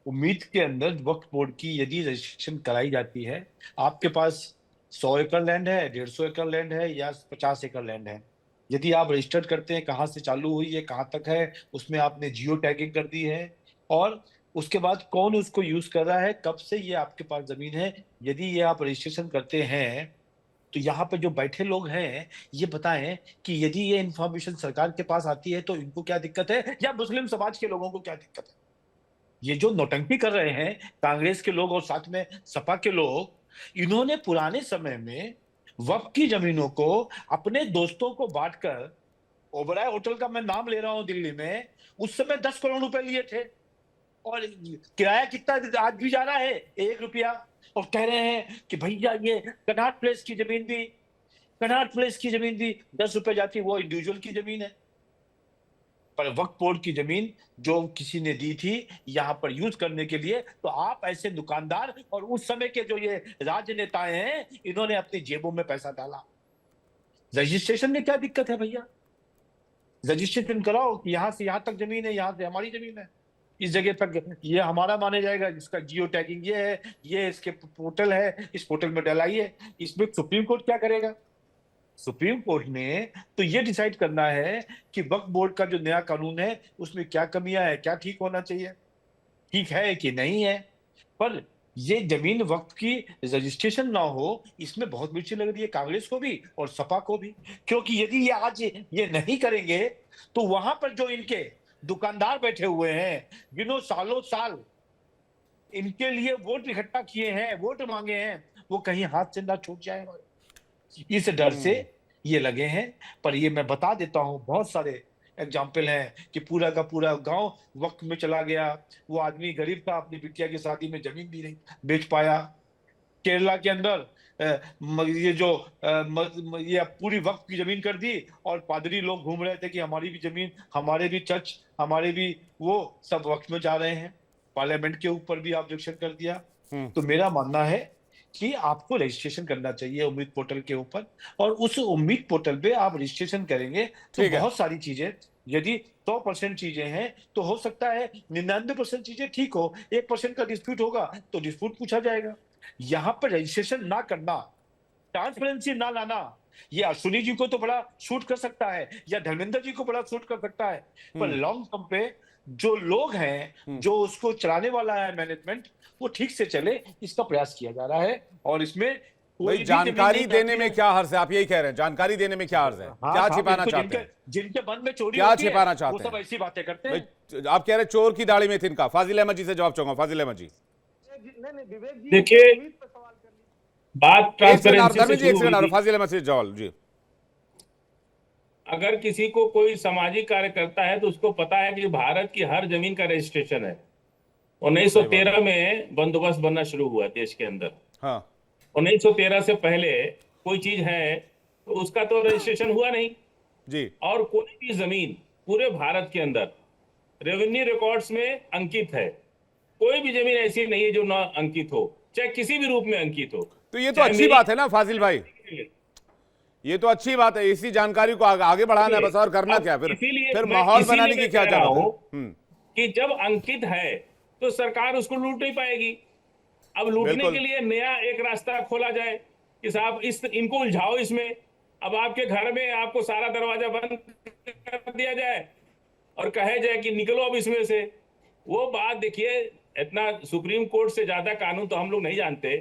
F: उम्मीद के अंदर वक्फ बोर्ड की यदि रजिस्ट्रेशन कराई जाती है, आपके पास 100 एकड़ लैंड है, 150 एकड़ लैंड है या 50 एकड़ लैंड है, यदि आप रजिस्टर्ड करते हैं कहाँ से चालू हुई है, कहाँ तक है, उसमें आपने जियो टैगिंग कर दी है, और उसके बाद कौन उसको यूज कर रहा है, कब से ये आपके पास जमीन है, यदि ये आप रजिस्ट्रेशन करते हैं तो यहाँ पे जो बैठे लोग हैं ये बताएं कि यदि ये इंफॉर्मेशन सरकार के पास आती है तो इनको क्या दिक्कत है या मुस्लिम समाज के लोगों को क्या दिक्कत है। ये जो नौटंकी कर रहे हैं कांग्रेस के लोग और साथ में सपा के लोग, इन्होंने पुराने समय में वक्फ की जमीनों को अपने दोस्तों को बांटकर, ओबराय होटल का मैं नाम ले रहा हूं दिल्ली में, उस समय 10 करोड़ रुपए लिए थे और किराया कितना आज भी जा रहा है, 1 रुपया, और कह रहे हैं कि भैया ये कनॉट प्लेस की जमीन भी 10 रुपए जाती, वो इंडिविजुअल की जमीन है। पर वक्फ बोर्ड की जमीन जो किसी ने दी थी यहां पर यूज करने के लिए, तो आप ऐसे दुकानदार और उस समय के जो ये राजनेताएं हैं, इन्होंने अपनी जेबों में पैसा डाला। रजिस्ट्रेशन में क्या दिक्कत है भैया? रजिस्ट्रेशन कराओ कि यहां से यहां तक जमीन है, यहां से हमारी जमीन है, इस जगह तक ये हमारा माने जाएगा, जिसका जियो टैगिंग ये है, ये इसके पोर्टल है, इस पोर्टल में डलाइए। इसमें सुप्रीम कोर्ट क्या करेगा? सुप्रीम कोर्ट ने तो ये डिसाइड करना है कि वक्फ बोर्ड का जो नया कानून है उसमें क्या कमियां है, क्या ठीक होना चाहिए, ठीक है कि नहीं है। पर ये जमीन वक्फ की रजिस्ट्रेशन ना हो, इसमें बहुत मिर्ची लग रही है कांग्रेस को भी और सपा को भी, क्योंकि यदि ये आज ये नहीं करेंगे तो वहां पर जो इनके दुकानदार बैठे हुए हैं, जिन्होंने सालों साल इनके लिए वोट इकट्ठा किए हैं, वोट मांगे हैं, वो कहीं हाथ से ना छूट जाए, इस डर से ये लगे हैं। पर ये मैं बता देता हूं, बहुत सारे एग्जाम्पल हैं कि पूरा का पूरा गांव वक्त में चला गया, वो आदमी गरीब था, अपनी बिटिया की शादी में जमीन भी नहीं बेच पाया। केरला के अंदर ये पूरी वक्त की जमीन कर दी और पादरी लोग घूम रहे थे कि हमारी भी जमीन, हमारे भी चर्च, हमारे भी वो सब वक्त में जा रहे हैं। पार्लियामेंट के ऊपर भी ऑब्जेक्शन कर दिया। तो मेरा मानना है कि आपको रजिस्ट्रेशन करना चाहिए उम्मीद पोर्टल के ऊपर, और उस उम्मीद पोर्टल पे आप रजिस्ट्रेशन करेंगे तो
A: ठीक है।
F: बहुत सारी चीजें, यदि 100% चीजें हैं तो हो सकता है 99% चीजें ठीक हो, 1% का डिस्प्यूट होगा तो डिस्प्यूट पूछा जाएगा। यहाँ पर रजिस्ट्रेशन ना करना, ट्रांसपेरेंसी ना लाना, ये अश्विनी जी को तो बड़ा सूट कर सकता है या धर्मेंद्र जी को बड़ा सूट कर सकता है, पर लॉन्ग टर्म पे जो लोग हैं, जो उसको चलाने वाला है मैनेजमेंट, वो ठीक से चले, इसका प्रयास किया जा रहा है। और इसमें
A: भाई जानकारी देने में क्या हर्ज है? आप यही कह रहे हैं, जानकारी देने में क्या हर्ज है? क्या छिपाना चाहते हैं?
F: जिनके मन में चोरी
A: क्या
F: होती है,
A: छिपाना चाहते हैं?
F: वो सब ऐसी बातें करते हैं।
A: आप कह रहे हैं चोर की दाढ़ी में तिनका। फाजिल अहमद जी से जवाब चाहूंगा। फाजिल अहमद जी,
G: देखिए, बात ट्रांसपेरेंसी से
A: जी एक
G: शुरू हुई
A: सेकंड,
G: थी।
A: फाजिल अहमद से जवाब जी।
G: अगर किसी को कोई सामाजिक कार्य करता है तो उसको पता है कि भारत की हर जमीन का रजिस्ट्रेशन है। 1913 में बंदोबस्त बनना शुरू हुआ देश के अंदर।
A: हाँ
G: 1913 से पहले कोई चीज है तो उसका तो रजिस्ट्रेशन हुआ नहीं
A: जी।
G: और कोई भी जमीन पूरे भारत के अंदर रेवेन्यू रिकॉर्ड्स में अंकित है। कोई भी जमीन ऐसी नहीं है जो ना अंकित हो, चाहे किसी भी रूप में अंकित हो।
A: तो ये तो अच्छी बात है ना फाजिल भाई, ये तो अच्छी बात है। इसी जानकारी को आगे बढ़ाना है बस, और करना क्या फिर माहौल बनाने की क्या जरूरत है?
G: कि जब अंकित है तो सरकार उसको लूट नहीं पाएगी। अब लूटने के लिए नया एक रास्ता खोला जाए कि साहब इनको उलझाओ इसमें। अब आपके घर में आपको सारा दरवाजा बंद कर दिया जाए और कहे जाए कि निकलो अब इसमें से। वो बात देखिए, इतना सुप्रीम कोर्ट से ज्यादा कानून तो हम लोग नहीं जानते।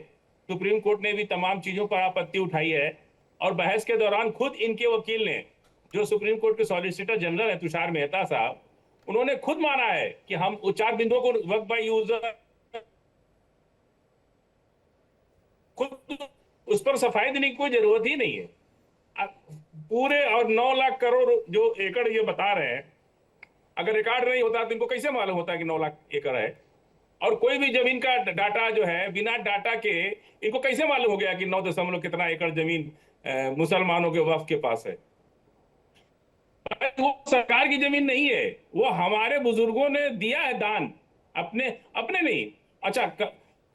G: सुप्रीम कोर्ट ने भी तमाम चीजों पर आपत्ति उठाई है और बहस के दौरान खुद इनके वकील ने, जो सुप्रीम कोर्ट के सॉलिसिटर जनरल है तुषार मेहता साहब, उन्होंने खुद माना है कि हम 4 बिंदुओं को वक्त बाय यूजर खुद उस पर सफाई देने की कोई जरूरत ही नहीं है। पूरे और 9 लाख करोड़ जो एकड़ ये बता रहे हैं, अगर रिकॉर्ड नहीं होता तो इनको कैसे मालूम होता कि 9 लाख एकड़ है? और कोई भी जमीन का डाटा जो है, बिना डाटा के इनको कैसे मालूम हो गया कि 9 कितना एकड़ जमीन मुसलमानों के वक्फ के पास है? वो सरकार की जमीन नहीं है, वो हमारे बुजुर्गों ने दिया है दान, अपने नहीं। अच्छा,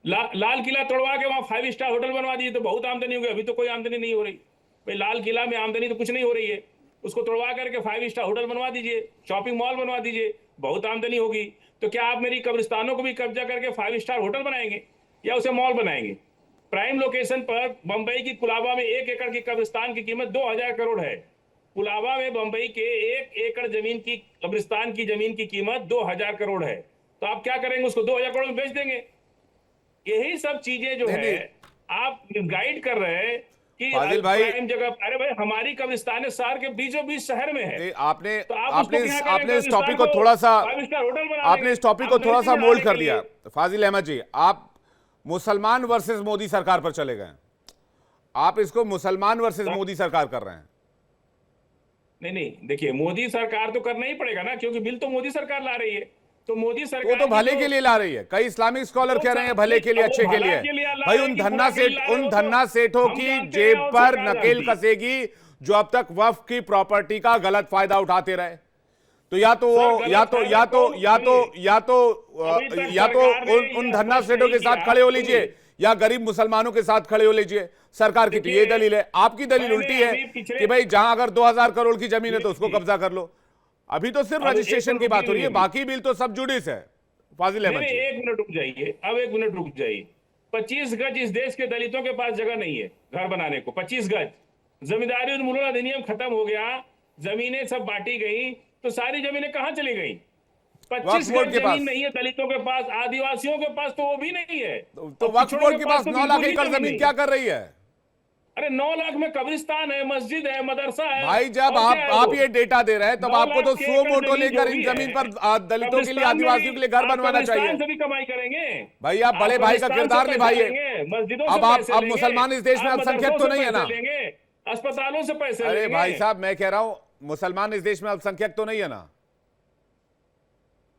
G: लाल किला तोड़वा के वहां 5 स्टार होटल बनवा दीजिए तो बहुत आमदनी होगी। अभी तो कोई आमदनी नहीं हो रही भाई, लाल किला में आमदनी तो कुछ नहीं हो रही है। उसको तोड़वा करके 5 स्टार होटल बनवा दीजिए, शॉपिंग मॉल बनवा दीजिए, बहुत आमदनी होगी। तो क्या आप मेरी कब्रिस्तानों को भी कब्जा करके 5 स्टार होटल बनाएंगे या उसे मॉल बनाएंगे? प्राइम लोकेशन पर बंबई की कुलाबा में 1 एकड़ की कब्रिस्तान की कीमत 2000 करोड़ है। कुलाबा में बंबई के 1 एकड़ जमीन की कब्रिस्तान की जमीन की कीमत 2000 करोड़ है। तो आप क्या करेंगे? उसको 2000 करोड़ में बेच देंगे। यही सब चीजें जो है आप गाइड कर रहे हैं कि
A: फाजिल भाई,
G: जगह। अरे भाई, हमारी कब्रिस्तान शहर के बीचों बीच शहर में है।
A: आपने
G: तो
A: आपने इस टॉपिक को थोड़ा सा मोल्ड कर दिया। फाजिल अहमद जी, आप मुसलमान वर्सेस मोदी सरकार पर चले गए। आप इसको मुसलमान वर्सेस मोदी सरकार कर रहे हैं।
G: नहीं, देखिए, मोदी सरकार तो करना ही पड़ेगा ना, क्योंकि बिल तो मोदी सरकार ला रही है। तो मोदी सरकार
A: वो तो भले के लिए ला रही है। कई इस्लामिक स्कॉलर कह रहे हैं भले के लिए, अच्छे के लिए। भाई उन धन्ना सेठों की जेब पर नकेल कसेगी जो अब तक वक्फ की प्रॉपर्टी का गलत फायदा उठाते रहे। तो या तो उन धन्ना सेठों के साथ खड़े हो लीजिए या गरीब मुसलमानों के साथ खड़े हो लीजिए। सरकार की तो ये दलील है, आपकी दलील उल्टी है कि भाई जहां अगर 2000 करोड़ की जमीन है तो उसको कब्जा कर लो। अभी तो सिर्फ रजिस्ट्रेशन की बात हो रही है, बाकी बिल तो सब जुडिस है। फाजिल अहमद जी,
G: 1 मिनट रुक जाइए, अब 1 मिनट रुक जाइए। 25 गज इस देश के दलितों के पास जगह नहीं है घर बनाने को। 25 गज जमींदारी उन्मूलन अधिनियम खत्म हो गया, जमीनें सब बांटी गई, तो सारी जमीनें कहां चली गई? 25 गज जमीन नहीं है दलितों के पास, आदिवासियों के पास तो वो भी नहीं है।
A: तो वक्फ बोर्ड के पास 9 लाख एकड़ जमीन क्या कर रही है?
G: अरे 9 लाख में कब्रिस्तान है, मस्जिद है, मदरसा है।
A: भाई जब आप ये डेटा दे रहे हैं तब आपको तो सुओ मोटो लेकर इन जमीन पर दलितों के लिए, आदिवासियों के लिए घर बनवाना चाहिए।
G: से भी कमाई करेंगे
A: भाई, आप बड़े भाई का किरदार निभाइए। अब मुसलमान इस देश में अल्पसंख्यक तो नहीं है ना?
G: अस्पतालों से पैसे।
A: अरे भाई साहब, मैं कह रहा हूं मुसलमान इस देश में अल्पसंख्यक तो नहीं है ना?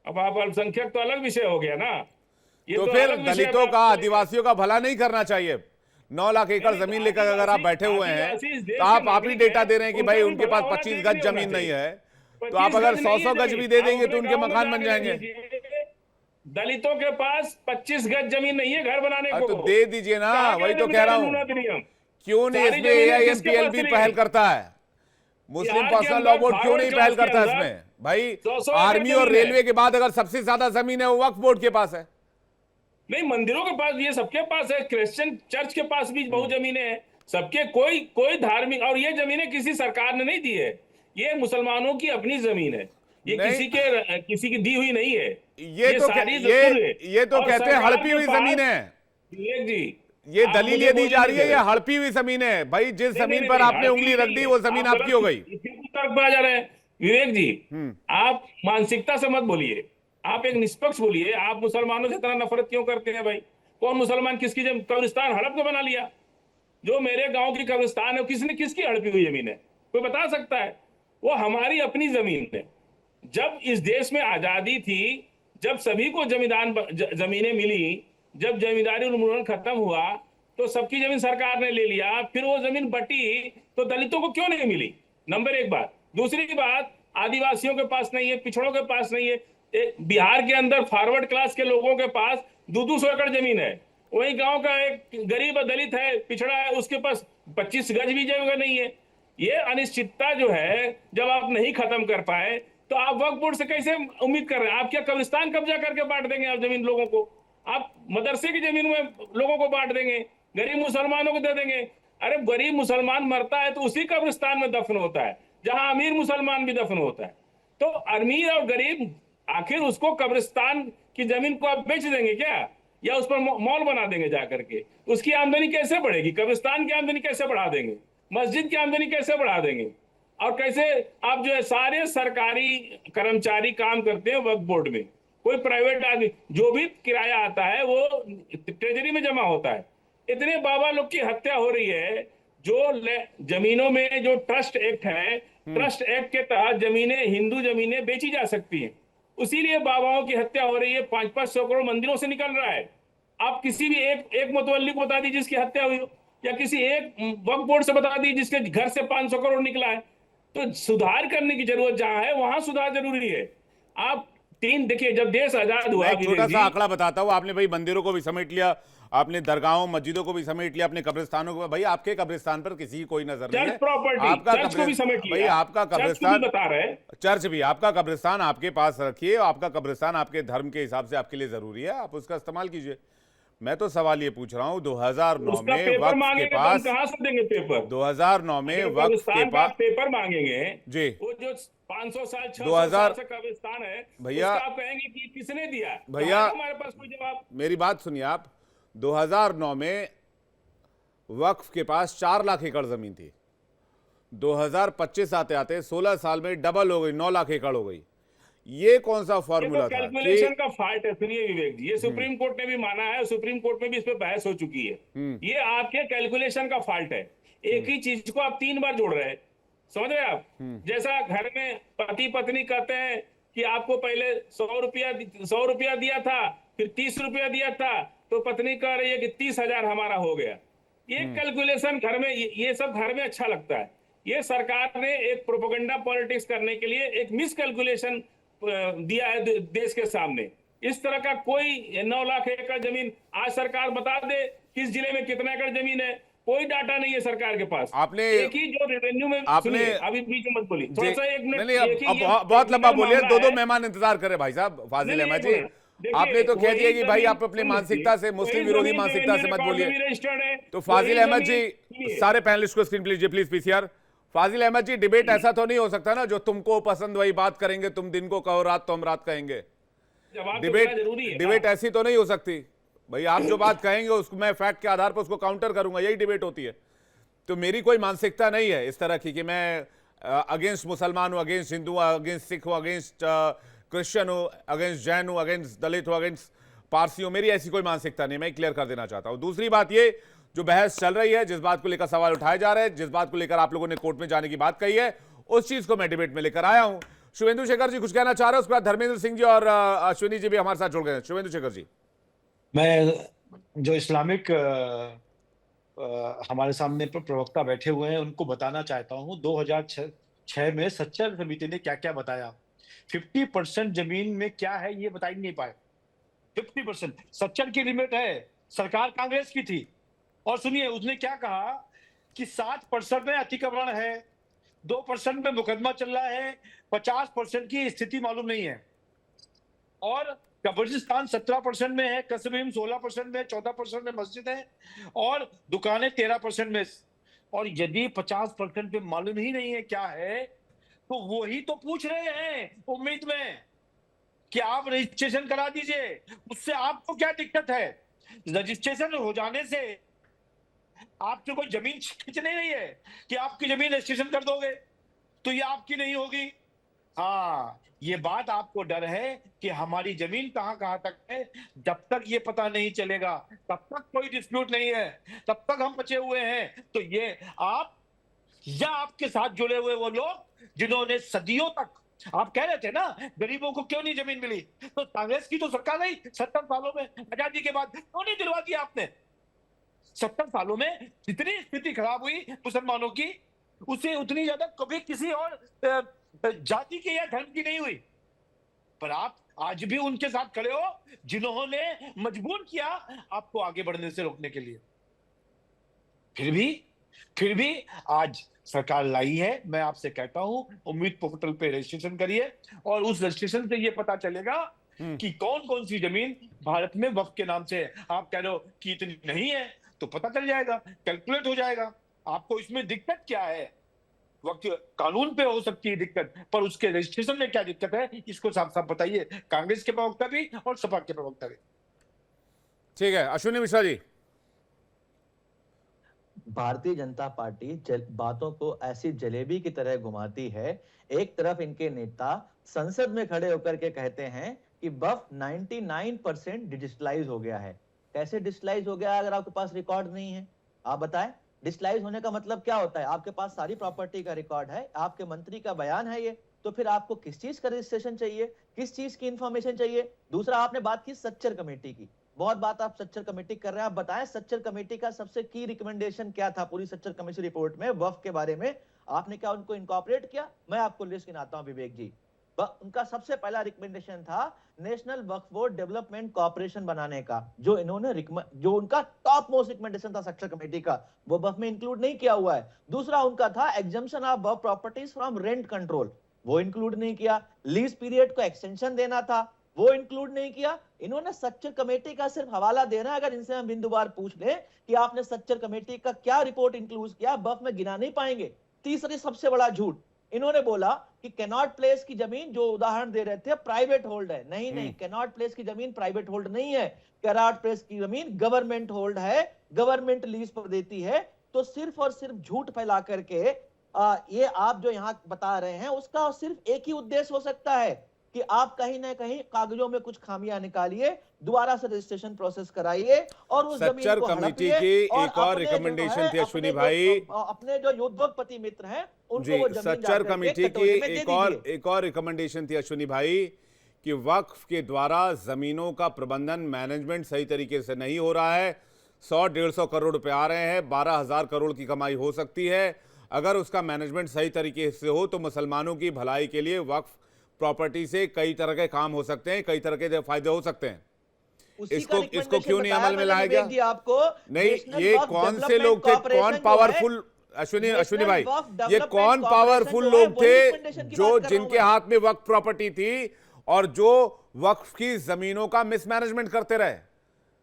G: अब आप अल्पसंख्यक तो अलग विषय हो गया ना।
A: तो फिर दलितों का, आदिवासियों का भला नहीं करना चाहिए? 9 लाख एकड़ जमीन लेकर अगर आप बैठे हुए हैं तो आप ही डेटा दे रहे हैं कि भाई उनके पास 25 गज जमीन नहीं है, तो आप अगर 100 गज भी दे देंगे तो उनके मकान बन जाएंगे।
G: दलितों के पास 25 गज जमीन नहीं है घर बनाने
A: हाँ,
G: को।
A: तो दे दीजिए ना,
G: कहा
A: वही
G: गया
A: तो कह रहा
G: अधिनियम?
A: हूँ। क्यों नहीं
G: सारी
A: इसमें
G: जमीनें किसके
A: AIMPL
G: पास
A: भी
G: चली
A: पहल
G: गई?
A: करता है? मुस्लिम
G: बिहार के
A: पर्सनल लॉ
G: अंदर
A: बोर्ड क्यों नहीं
G: फॉरवर्ड
A: पहल
G: क्लास के
A: करता
G: अंदर
A: इसमें? भाई
G: 100
A: आर्मी
G: एकड़
A: और
G: जमीन है।
A: रेलवे के बाद अगर सबसे ज्यादा जमीन है वो वक्फ बोर्ड के पास है।
G: नहीं, मंदिरों के पास भी है, सबके पास है, क्रिश्चियन चर्च के पास भी बहुत जमीनें हैं, सबके कोई कोई धार्मिक, और ये जमीनें किसी सरकार ने नहीं दी है, ये मुसलमानों की अपनी जमीन है, ये
A: नहीं।
G: किसी की दी हुई नहीं है।
A: ये तो
G: सारी
A: ये तो
G: और
A: कहते हैं
G: सरकार
A: हड़पी
G: के
A: हुई
G: पास-
A: जमीन है।
G: विवेक जी,
A: ये
G: आप
A: दलील
G: मुझे
A: ये दी
G: बोलने
A: जा रही है,
G: दीजिए।
A: ये हड़पी हुई जमीन है। भाई जिस
G: नहीं,
A: जमीन
G: नहीं,
A: पर
G: नहीं,
A: आपने
G: हड़पी
A: उंगली रख
G: नहीं
A: दी
G: है।
A: वो जमीन
G: आप
A: आपकी हो गई।
G: तर्क पे आ जा रहे हैं विवेक जी। आप मानसिकता से मत बोलिए, आप एक निष्पक्ष बोलिए। आप मुसलमानों से इतना नफरत क्यों करते हैं भाई? कौन मुसलमान किसकी कब्रिस्तान हड़प के बना लिया? जो मेरे गांव की कब्रिस्तान है किसने किसकी हड़पी हुई जमीन है? कोई बता सकता है? वो हमारी अपनी जमीन है। जब इस देश में आजादी थी, जब सभी को जमीनें मिली, जब जमींदारी उन्मूलन खत्म हुआ, तो सबकी जमीन सरकार ने ले लिया, फिर वो जमीन बटी तो दलितों को क्यों नहीं मिली? नंबर एक बात। दूसरी बात, आदिवासियों के पास नहीं है, पिछड़ों के पास नहीं है। बिहार के अंदर फॉरवर्ड क्लास के लोगों के पास 200 एकड़ जमीन है। वही गांव का एक गरीब दलित है, पिछड़ा है, उसके पास 25 गज भी जगह नहीं है। ये अनिश्चितता जो है, जब आप नहीं खत्म कर पाए तो आप वक्फ बोर्ड से कैसे उम्मीद कर रहे हैं? आप क्या कब्रिस्तान कब्जा करके बांट देंगे आप जमीन लोगों को? आप मदरसे की जमीन में लोगों को बांट देंगे, गरीब मुसलमानों को दे देंगे? अरे गरीब मुसलमान मरता है तो उसी कब्रिस्तान में दफन होता है जहां अमीर मुसलमान भी दफन होता है। तो अमीर और गरीब आखिर उसको कब्रिस्तान की जमीन को आप बेच देंगे क्या, या उस पर मॉल बना देंगे जाकर के? उसकी आमदनी कैसे बढ़ेगी? कब्रिस्तान की आमदनी कैसे बढ़ा देंगे? मस्जिद की आमदनी कैसे बढ़ा देंगे? और कैसे आप जो है सारे सरकारी कर्मचारी काम करते हैं वक्फ बोर्ड में, कोई प्राइवेट आदमी जो भी किराया आता है वो ट्रेजरी में जमा होता है। इतने बाबा लोग की हत्या हो रही है। जो जमीनों में जो ट्रस्ट एक्ट है, ट्रस्ट एक्ट के तहत जमीनें, हिंदू जमीनें बेची जा सकती हैं, उसीलिए बाबाओं की हत्या हो रही है। 500-500 करोड़ मंदिरों से निकल रहा है। आप किसी भी एक मुतवल्ली को बता दीजिए जिसकी हत्या हुई हो, या किसी एक वक्फ बोर्ड से बता दीजिए जिसके घर से 500 करोड़ निकला है। तो सुधार करने की जरूरत जहां है वहां सुधार जरूरी है। आप देखिए, जब देश आजाद हुआ,
A: मैं एक छोटा सा आंकड़ा बताता हूँ। आपने भाई मंदिरों को भी समेट लिया, आपने दरगाहों मस्जिदों को भी समेट लिया, अपने कब्रिस्तानों को। भाई आपके कब्रिस्तान पर किसी की कोई नजर नहीं है।
G: प्रॉपर्टी
A: आपका
G: चर्च को भी समेट लिया।
A: भाई आपका कब्रिस्तान
G: बता रहे,
A: चर्च भी, आपका कब्रिस्तान आपके पास रखिए। आपका कब्रिस्तान आपके धर्म के हिसाब से आपके लिए जरूरी है, आप उसका इस्तेमाल कीजिए। मैं तो सवाल ये पूछ रहा हूँ, 2009 में वक्फ के पास,
G: कहां से देंगे पेपर?
A: 2009 में वक्फ के पास
G: पेपर मांगेंगे जी, वो जो 500 साल 600 साल से कब्रिस्तान है
A: भैया,
G: आप कहेंगे कि किसने दिया?
A: भैया
G: हमारे पास कोई जवाब।
A: मेरी बात सुनिए आप। 2009 में वक्फ के पास 4 लाख एकड़ जमीन थी। 2025 आते आते 16 साल में डबल हो गई, 9 लाख एकड़ हो गई। ये कौन सा फॉर्मूला था?
G: कैलकुलेशन का फॉल्ट है। सुनिए विवेक जी, ये सुप्रीम कोर्ट ने भी माना है, सुप्रीम कोर्ट में भी इस पे बहस हो चुकी है। ये आपके कैलकुलेशन का फॉल्ट है। एक ही चीज को आप 3 बार जोड़ रहे हैं, समझ रहे हैं आप? जैसा घर में पति पत्नी कहते हैं कि आपको पहले 100 रुपया दिया था, फिर 30 रुपया दिया था, तो पत्नी कह रही है कि 30,000 हमारा हो गया। ये कैलकुलेशन घर में, ये सब घर में अच्छा लगता है। ये सरकार ने एक प्रोपेगेंडा पॉलिटिक्स करने के लिए एक मिस कैलकुलेशन दिया है देश के सामने। इस तरह का कोई 9 लाख एकड़ जमीन, आज सरकार बता दे किस जिले में कितना एकड़ जमीन है, कोई डाटा नहीं है सरकार के पास।
A: आपने
G: एक ही जो रेवेन्यू में,
A: आपने
G: अभी बीच में मत बोलिए, थोड़ा सा 1 मिनट।
A: नहीं, बहुत लंबा बोलिए, 2 मेहमान इंतजार करे भाई साहब। फाजिल अहमद जी, आपने तो कह दिया कि भाई आप अपनी मानसिकता से, मुस्लिम विरोधी मानसिकता से मत बोलिए। तो फाजिल अहमद जी, सारे पैनलिस्ट को स्क्रीन लीजिए please, PCR. Fazil Ahmad ji, debate ऐसा तो नहीं हो सकता ना जो तुमको पसंद वही बात करेंगे, तुम दिन को कहो रात तो हम रात कहेंगे। डिबेट ऐसी तो नहीं हो सकती भाई। आप जो बात कहेंगे उसको मैं फैक्ट के आधार पर उसको काउंटर करूंगा, यही डिबेट होती है। तो मेरी कोई मानसिकता नहीं है इस तरह की कि मैं अगेंस्ट मुसलमान हूं, अगेंस्ट हिंदू हूं, अगेंस्ट सिख हूं, अगेंस्ट क्रिश्चियन हूं, अगेंस्ट जैन हूं, अगेंस्ट दलित हूं, अगेंस्ट पारसी हूं। मेरी ऐसी कोई मानसिकता नहीं, मैं क्लियर कर देना चाहता हूं। दूसरी बात ये, जो बहस चल रही है, जिस बात को लेकर सवाल उठाए जा रहे हैं, जिस बात को लेकर आप लोगों ने कोर्ट में जाने की बात कही है, उस चीज को मैं डिबेट में लेकर आया हूं। शुभेंदु शेखर जी कुछ कहना चाह रहे हैं, उसके बाद धर्मेंद्र सिंह जी और अश्विनी जी भी हमारे साथ जुड़ गए हैं। शुभेंदु शेखर जी।
F: मैं जो इस्लामिक हमारे सामने पर प्रवक्ता बैठे हुए हैं उनको बताना चाहता हूं, 2006 में सच्चर समिति ने क्या क्या बताया। 50% जमीन में क्या है ये बता ही नहीं पाए।
K: 50%। सच्चर की लिमिट है, सरकार कांग्रेस की थी। और सुनिए उसने क्या कहा कि 7% में अतिक्रमण है, 2% में मुकदमा चल रहा है, 50% की स्थिति मालूम नहीं है। और कब्रिस्तान 17% में है, कस्बीम 16% में, 14% में मस्जिद है और दुकानें 13% में। और यदि 50% पे मालूम ही नहीं है क्या है, तो वही तो पूछ रहे हैं उम्मीद में कि आप रजिस्ट्रेशन करा दीजिए। उससे आपको क्या दिक्कत है? रजिस्ट्रेशन हो जाने से आपकी कोई जमीन खींच नहीं रही है कि आपकी जमीन रजिस्ट्रेशन कर दोगे तो ये आपकी नहीं होगी। हाँ, ये बात आपको डर है कि हमारी जमीन कहां तक है। जब तक ये पता नहीं चलेगा तब तक कोई डिस्प्यूट नहीं है, तब तक हम बचे हुए हैं। तो ये आप या आपके साथ जुड़े हुए वो लोग जिन्होंने सदियों तक, आप कह रहे थे ना गरीबों को क्यों नहीं जमीन मिली, तो कांग्रेस की तो सरकार रही 70 सालों में, आजादी के बाद क्यों नहीं दिलवा दिया आपने? 70 सालों में जितनी स्थिति खराब हुई मुसलमानों की, उसे उतनी ज्यादा कभी किसी और जाति की या धर्म की नहीं हुई। पर आप आज भी उनके साथ खड़े हो जिन्होंने मजबूर किया आपको आगे बढ़ने से रोकने के लिए। फिर भी आज सरकार लाई है। मैं आपसे कहता हूं उम्मीद पोर्टल पे रजिस्ट्रेशन करिए और उस रजिस्ट्रेशन से ये पता चलेगा कि कौन कौन सी जमीन भारत में वक्फ के नाम से है। आप कह रहे हो कि इतनी नहीं है, तो पता चल जाएगा, कैलकुलेट हो जाएगा। आपको इसमें दिक्कत क्या है? वक्त कानून पे हो सकती है दिक्कत, पर उसके रजिस्ट्रेशन में क्या दिक्कत है, इसको साफ साफ बताइए, कांग्रेस के प्रवक्ता भी और सपा के प्रवक्ता भी।
A: ठीक है, अश्विनी मिश्रा जी।
H: भारतीय जनता पार्टी बातों को ऐसी जलेबी की तरह घुमाती है। एक तरफ इनके नेता संसद में खड़े होकर के कहते हैं कि वक्फ 99% डिजिटलाइज हो गया है। कैसे डिजिटलाइज हो गया है अगर आपके पास रिकॉर्ड नहीं है? आप बताएं। डिजिटलाइज होने का मतलब क्या होता है? आपके पास सारी प्रॉपर्टी का रिकॉर्ड है, आपके मंत्री का बयान है ये, तो फिर आपको किस चीज का रजिस्ट्रेशन चाहिए, किस चीज की इंफॉर्मेशन चाहिए? दूसरा, आपने बात की सच्चर कमेटी की, बहुत बात आप सच्चर कमेटी कर रहे हैं। आप बताएं सच्चर कमेटी का सबसे की रिकमेंडेशन क्या था पूरी सच्चर कमेटी रिपोर्ट में वक्फ के बारे में? आपने क्या उनको इनकॉर्पोरेट किया? मैं आपको लिस्ट गिनाता हूं विवेक जी। उनका सबसे पहला रिकमेंडेशन था नेशनल वक्फ बोर्ड डेवलपमेंट कॉर्पोरेशन बनाने का, जो उनका टॉप मोस्ट रिकमेंडेशन था सच्चर कमेटी का, वो वक्फ में इंक्लूड नहीं किया हुआ है। दूसरा उनका था exemption of Waqf properties from rent control, वो इंक्लूड नहीं किया। लीज पीरियड को एक्सटेंशन देना था, वो इंक्लूड नहीं किया। इन्होंने सच्चर कमेटी का सिर्फ हवाला देना है। अगर इनसे हम बिंदुवार पूछ ले कि आपने सच्चर कमेटी का क्या रिपोर्ट इंक्लूड किया, वक्फ में गिना नहीं पाएंगे। तीसरी सबसे बड़ा झूठ, इन्होंने बोला कि कैनॉट प्लेस की जमीन, जो उदाहरण दे रहे थे, प्राइवेट होल्ड है। नहीं, कैनॉट प्लेस की जमीन प्राइवेट होल्ड नहीं है। कैनॉट प्लेस की जमीन गवर्नमेंट होल्ड है, गवर्नमेंट लीज पर देती है। तो सिर्फ और सिर्फ झूठ फैला करके ये आप जो यहाँ बता रहे हैं, उसका सिर्फ एक ही उद्देश्य हो सकता है कि आप कहीं ना कहीं कागजों में कुछ खामियां निकालिए, दोबारा से रजिस्ट्रेशन प्रोसेस कराइए और उस
A: सच्चर कमेटी की एक और रिकमेंडेशन थी अश्विनी भाई,
H: अपने जो उद्योगपति मित्र हैं उनको
A: जी,
H: वो जमीन
A: सच्चर कमेटी की एक और रिकमेंडेशन थी अश्विनी भाई कि वक्फ के द्वारा जमीनों का प्रबंधन मैनेजमेंट सही तरीके से नहीं हो रहा है। 100-150 करोड़ रुपए आ रहे हैं, 12,000 करोड़ की कमाई हो सकती है। अगर उसका मैनेजमेंट सही तरीके से हो तो मुसलमानों की भलाई के लिए वक्फ प्रॉपर्टी से कई तरह के काम हो सकते हैं, कई तरह के फायदे हो सकते हैं। इसको क्यों नहीं अमल में लाया गया?
H: आपको
A: नहीं, ये कौन से लोग थे, कौन पावरफुल, अश्विनी भाई, ये कौन पावरफुल लोग थे जो जिनके हाथ में वक्फ प्रॉपर्टी थी और जो वक्फ की जमीनों का मिसमैनेजमेंट करते रहे?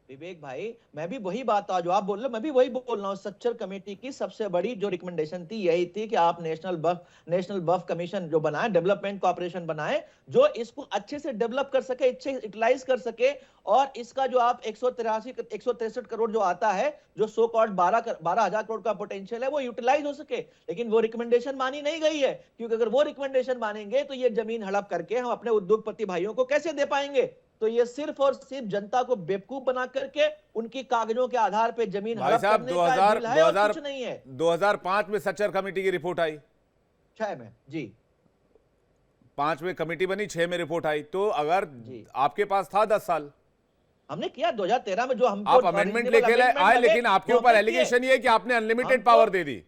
H: विवेक भाई, मैं भी वही बात जो आप बोल रहे हो, मैं भी वही बोल रहा हूँ। सच्चर कमेटी की सबसे बड़ी जो रिकमेंडेशन थी यही थी कि आप नेशनल वक्फ कमीशन जो बनाए, डेवलपमेंट कॉर्पोरेशन बनाए, जो इसको अच्छे से डेवलप कर सके, अच्छे यूटिलाइज कर सके, और इसका जो आप 163 करोड़ जो आता है, जो सो कॉल्ड 12,000 करोड़ का पोटेंशियल है, वो यूटिलाइज हो सके। लेकिन वो रिकमेंडेशन मानी नहीं गई है, क्योंकि अगर वो रिकमेंडेशन मानेंगे तो ये जमीन हड़प करके हम अपने उद्योगपति भाइयों को कैसे दे पाएंगे? तो ये सिर्फ और सिर्फ जनता को बेवकूफ बना करके उनकी कागजों के आधार पे जमीन हड़प करने का बिल है और कुछ नहीं है।
A: 2005 में सच्चर कमेटी की रिपोर्ट आई,
H: 6 में जी,
A: 5 में कमेटी बनी, 6 में रिपोर्ट आई। तो अगर आपके पास था 10 साल,
H: हमने किया 2013 में जो हम
A: आप अमेंडमेंट लेके आए, लेकिन आपके ऊपर एलिगेशन ये कि आपने अनलिमिटेड पावर दे दी।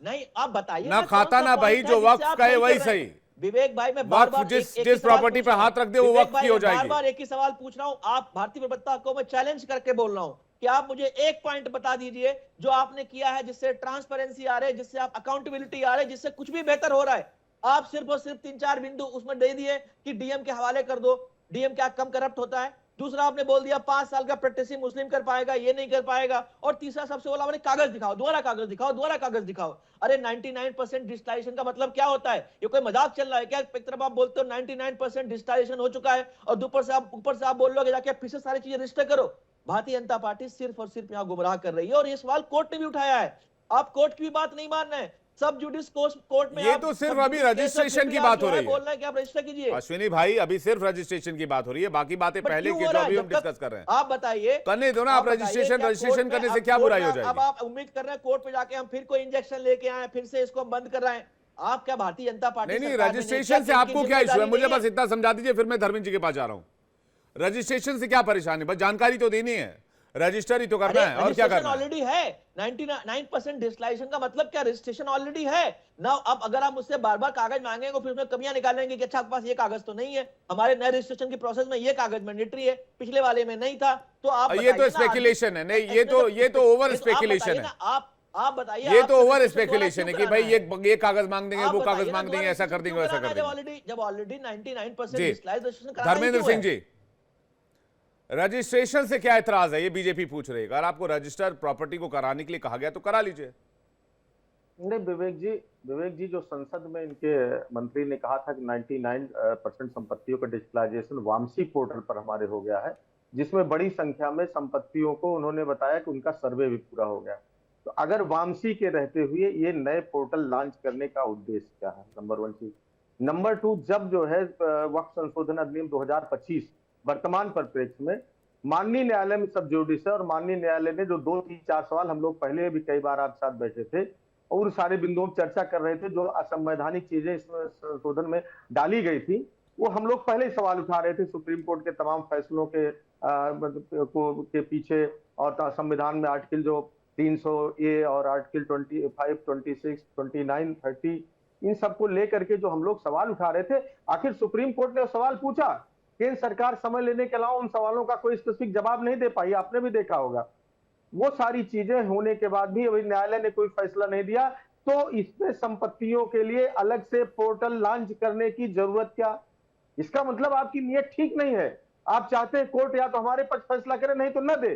H: नहीं, आप बताइए
A: ना खाता ना बही, जो वक्फ का है वही सही।
H: विवेक भाई, मैं बार बार
A: जिस प्रॉपर्टी पे हाथ रख दे वो वक्त की हो जाएगी।
H: बार बार एक ही सवाल पूछ रहा हूं, आप भारतीय प्रवक्ता को मैं चैलेंज करके बोल रहा हूं कि आप मुझे एक पॉइंट बता दीजिए जो आपने किया है जिससे ट्रांसपेरेंसी आ रही है, जिससे आप अकाउंटेबिलिटी आ रही है, जिससे कुछ भी बेहतर हो रहा है। आप सिर्फ और सिर्फ 3-4 बिंदु उसमें दे दिए कि डीएम के हवाले कर दो, डीएम क्या कम करप्ट होता है। दूसरा आपने बोल दिया 5 साल का प्रैक्टिसिंग मुस्लिम कर पाएगा, ये नहीं कर पाएगा। और तीसरा सबसे बोला आपने कागज दिखाओ, दोबारा कागज दिखाओ, दोबारा कागज दिखाओ। अरे 99% डिजिटलाइजेशन का मतलब क्या होता है? ये कोई मजाक चल रहा है क्या? एक तरफ आप बोलते हो 99% डिजिटलाइजेशन हो चुका है और ऊपर से आप बोल रहे हो जाके फिर से सारी चीजें रजिस्टर करो। भारतीय जनता पार्टी सिर्फ और सिर्फ यहाँ गुमराह कर रही है और ये सवाल कोर्ट ने भी उठाया है। आप कोर्ट की भी बात नहीं मान रहे हैं। सब जुडिस कोर्ट में
A: ये तो सिर्फ अभी रजिस्ट्रेशन की बात हो रही है।
H: बोल रहे हैं कि आप रजिस्टर कीजिए।
A: अश्विनी भाई, अभी सिर्फ रजिस्ट्रेशन की बात हो रही है, बाकी बातें पहले की जो अभी हम डिस्कस कर रहे हैं।
H: आप बताइए,
A: करने दो ना आप रजिस्ट्रेशन करने से क्या बुराई हो जाएगी?
H: अब आप उम्मीद कर रहे हैं कोर्ट पे जाके हम फिर कोई इंजेक्शन लेके आए, फिर से इसको हम बंद कर रहे हैं। आप क्या भारतीय जनता पार्टी
A: नहीं, रजिस्ट्रेशन से आपको क्या इशू है? मुझे बस इतना समझा दीजिए, फिर मैं धर्मेंद्र जी के पास जा रहा हूं। रजिस्ट्रेशन से क्या परेशानी? बस जानकारी तो देनी है, रजिस्टर ही तो करना है और क्या करना है?
H: ऑलरेडी है 99% डिजिटलाइजेशन का मतलब क्या? रजिस्ट्रेशन ऑलरेडी है ना। अब अगर आप मुझसे बार बार कागज मांगेंगे फिर उसमें कमियां निकालेंगे कि अच्छा आपके पास ये कागज तो नहीं है, हमारे नए रजिस्ट्रेशन की प्रोसेस में ये कागज मैंडेटरी है, पिछले वाले में नहीं था। तो आप
A: ये तो स्पेकुलेशन है। नहीं, ये तो ओवर स्पेकुलेशन है।
H: आप बताइए,
A: ये तो ओवर स्पेकुलेशन है कि भाई ये कागज मांग देंगे, वो कागज मांग देंगे, ऐसा कर देंगे, वैसा कर देंगे।
H: जब already 99% digitalize registration
A: Dharmendra Singh ji, registration से क्या एतराज है? ये बीजेपी पूछ रही है। अगर आपको रजिस्टर प्रॉपर्टी को कराने के लिए कहा गया तो करा लीजिए।
J: नहीं विवेक जी जो संसद में इनके मंत्री ने कहा था कि 99% संपत्तियों का डिजिटलाइजेशन वामसी पोर्टल पर हमारे हो गया है, जिसमें बड़ी संख्या में संपत्तियों को उन्होंने बताया कि उनका सर्वे भी पूरा हो गया। तो अगर वामसी के रहते हुए ये नए पोर्टल लॉन्च करने का उद्देश्य क्या है? नंबर 1 चीज। नंबर 2, जब जो है वक्फ संशोधन अधिनियम 2025 वर्तमान परिप्रेक्ष्य में माननीय न्यायालय में सब जुडिस है और माननीय न्यायालय ने जो 2-3-4 सवाल हम लोग पहले भी कई बार आपके साथ बैठे थे और उन सारे बिंदुओं पर चर्चा कर रहे थे, जो असंवैधानिक चीजें इसमें संशोधन में डाली गई थी, वो हम लोग पहले ही सवाल उठा रहे थे सुप्रीम कोर्ट के तमाम फैसलों के पीछे। और संविधान में आर्टिकल जो 300A और आर्टिकल 25, 26, 29, 30 इन सबको लेकर के जो हम लोग सवाल उठा रहे थे, आखिर सुप्रीम कोर्ट ने सवाल पूछा, केंद्र सरकार समय लेने के अलावा उन सवालों का कोई स्पेसिफिक जवाब नहीं दे पाई। आपने भी देखा होगा। वो सारी चीजें होने के बाद भी अभी न्यायालय ने कोई फैसला नहीं दिया, तो इसमें संपत्तियों के लिए अलग से पोर्टल लॉन्च करने की जरूरत क्या? इसका मतलब आपकी नीयत ठीक नहीं है। आप चाहते हैं कोर्ट या तो हमारे पक्ष फैसला करे, नहीं तो न दे।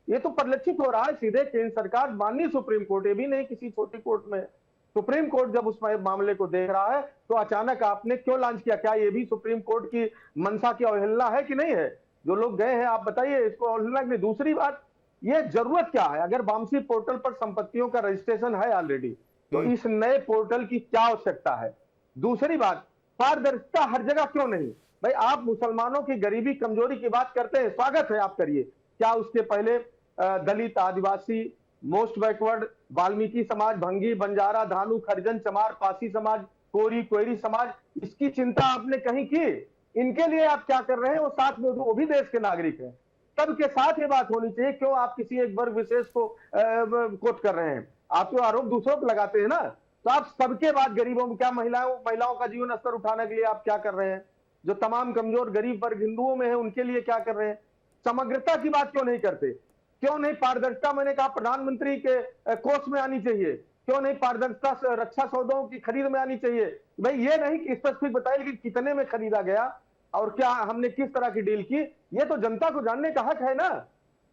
J: ये तो परिलक्षित हो रहा है सीधे केंद्र सरकार, माननीय सुप्रीम कोर्ट, ये भी नहीं किसी छोटी कोर्ट में, सुप्रीम कोर्ट जब उस मामले को देख रहा है तो अचानक आपने क्यों लॉन्च किया? क्या ये भी सुप्रीम कोर्ट की मंशा की अवहेलना है कि नहीं है? जो लोग गए हैं आप बताइए, इसको अवहेलना की नहीं। दूसरी बात, ये जरूरत क्या है? अगर वामसी पोर्टल पर संपत्तियों का रजिस्ट्रेशन है ऑलरेडी, तो इस नए पोर्टल की क्या आवश्यकता है? दूसरी बात, पारदर्शिता हर जगह क्यों नहीं? भाई आप मुसलमानों की गरीबी कमजोरी की बात करते हैं, स्वागत है, आप करिए। क्या उसके पहले दलित, आदिवासी, मोस्ट बैकवर्ड, वाल्मीकि समाज, भंगी, बंजारा, धानु, खरजन, चमार, पासी समाज, कोरी, कोयरी समाज, इसकी चिंता आपने कहीं की? इनके लिए आप क्या कर रहे हैं? वो साथ में, वो भी देश के नागरिक हैं, सबके साथ ये बात होनी चाहिए। क्यों आप किसी एक वर्ग विशेष को कोट कर रहे हैं? आप तो आरोप दूसरों पर लगाते हैं ना। तो आप सबके बाद गरीबों में क्या, महिलाओं का जीवन स्तर उठाने के लिए आप क्या कर रहे हैं? जो तमाम कमजोर गरीब वर्ग हिंदुओं में है उनके लिए क्या कर रहे हैं? समग्रता की बात क्यों नहीं करते? क्यों नहीं पारदर्शिता, मैंने कहा प्रधानमंत्री के कोष में आनी चाहिए। क्यों नहीं पारदर्शिता रक्षा सौदों की खरीद में आनी चाहिए? भाई ये नहीं कि स्पेसिफिक बताइए कि कितने में खरीदा गया और क्या हमने किस तरह की डील की, ये तो जनता को जानने का हक है ना।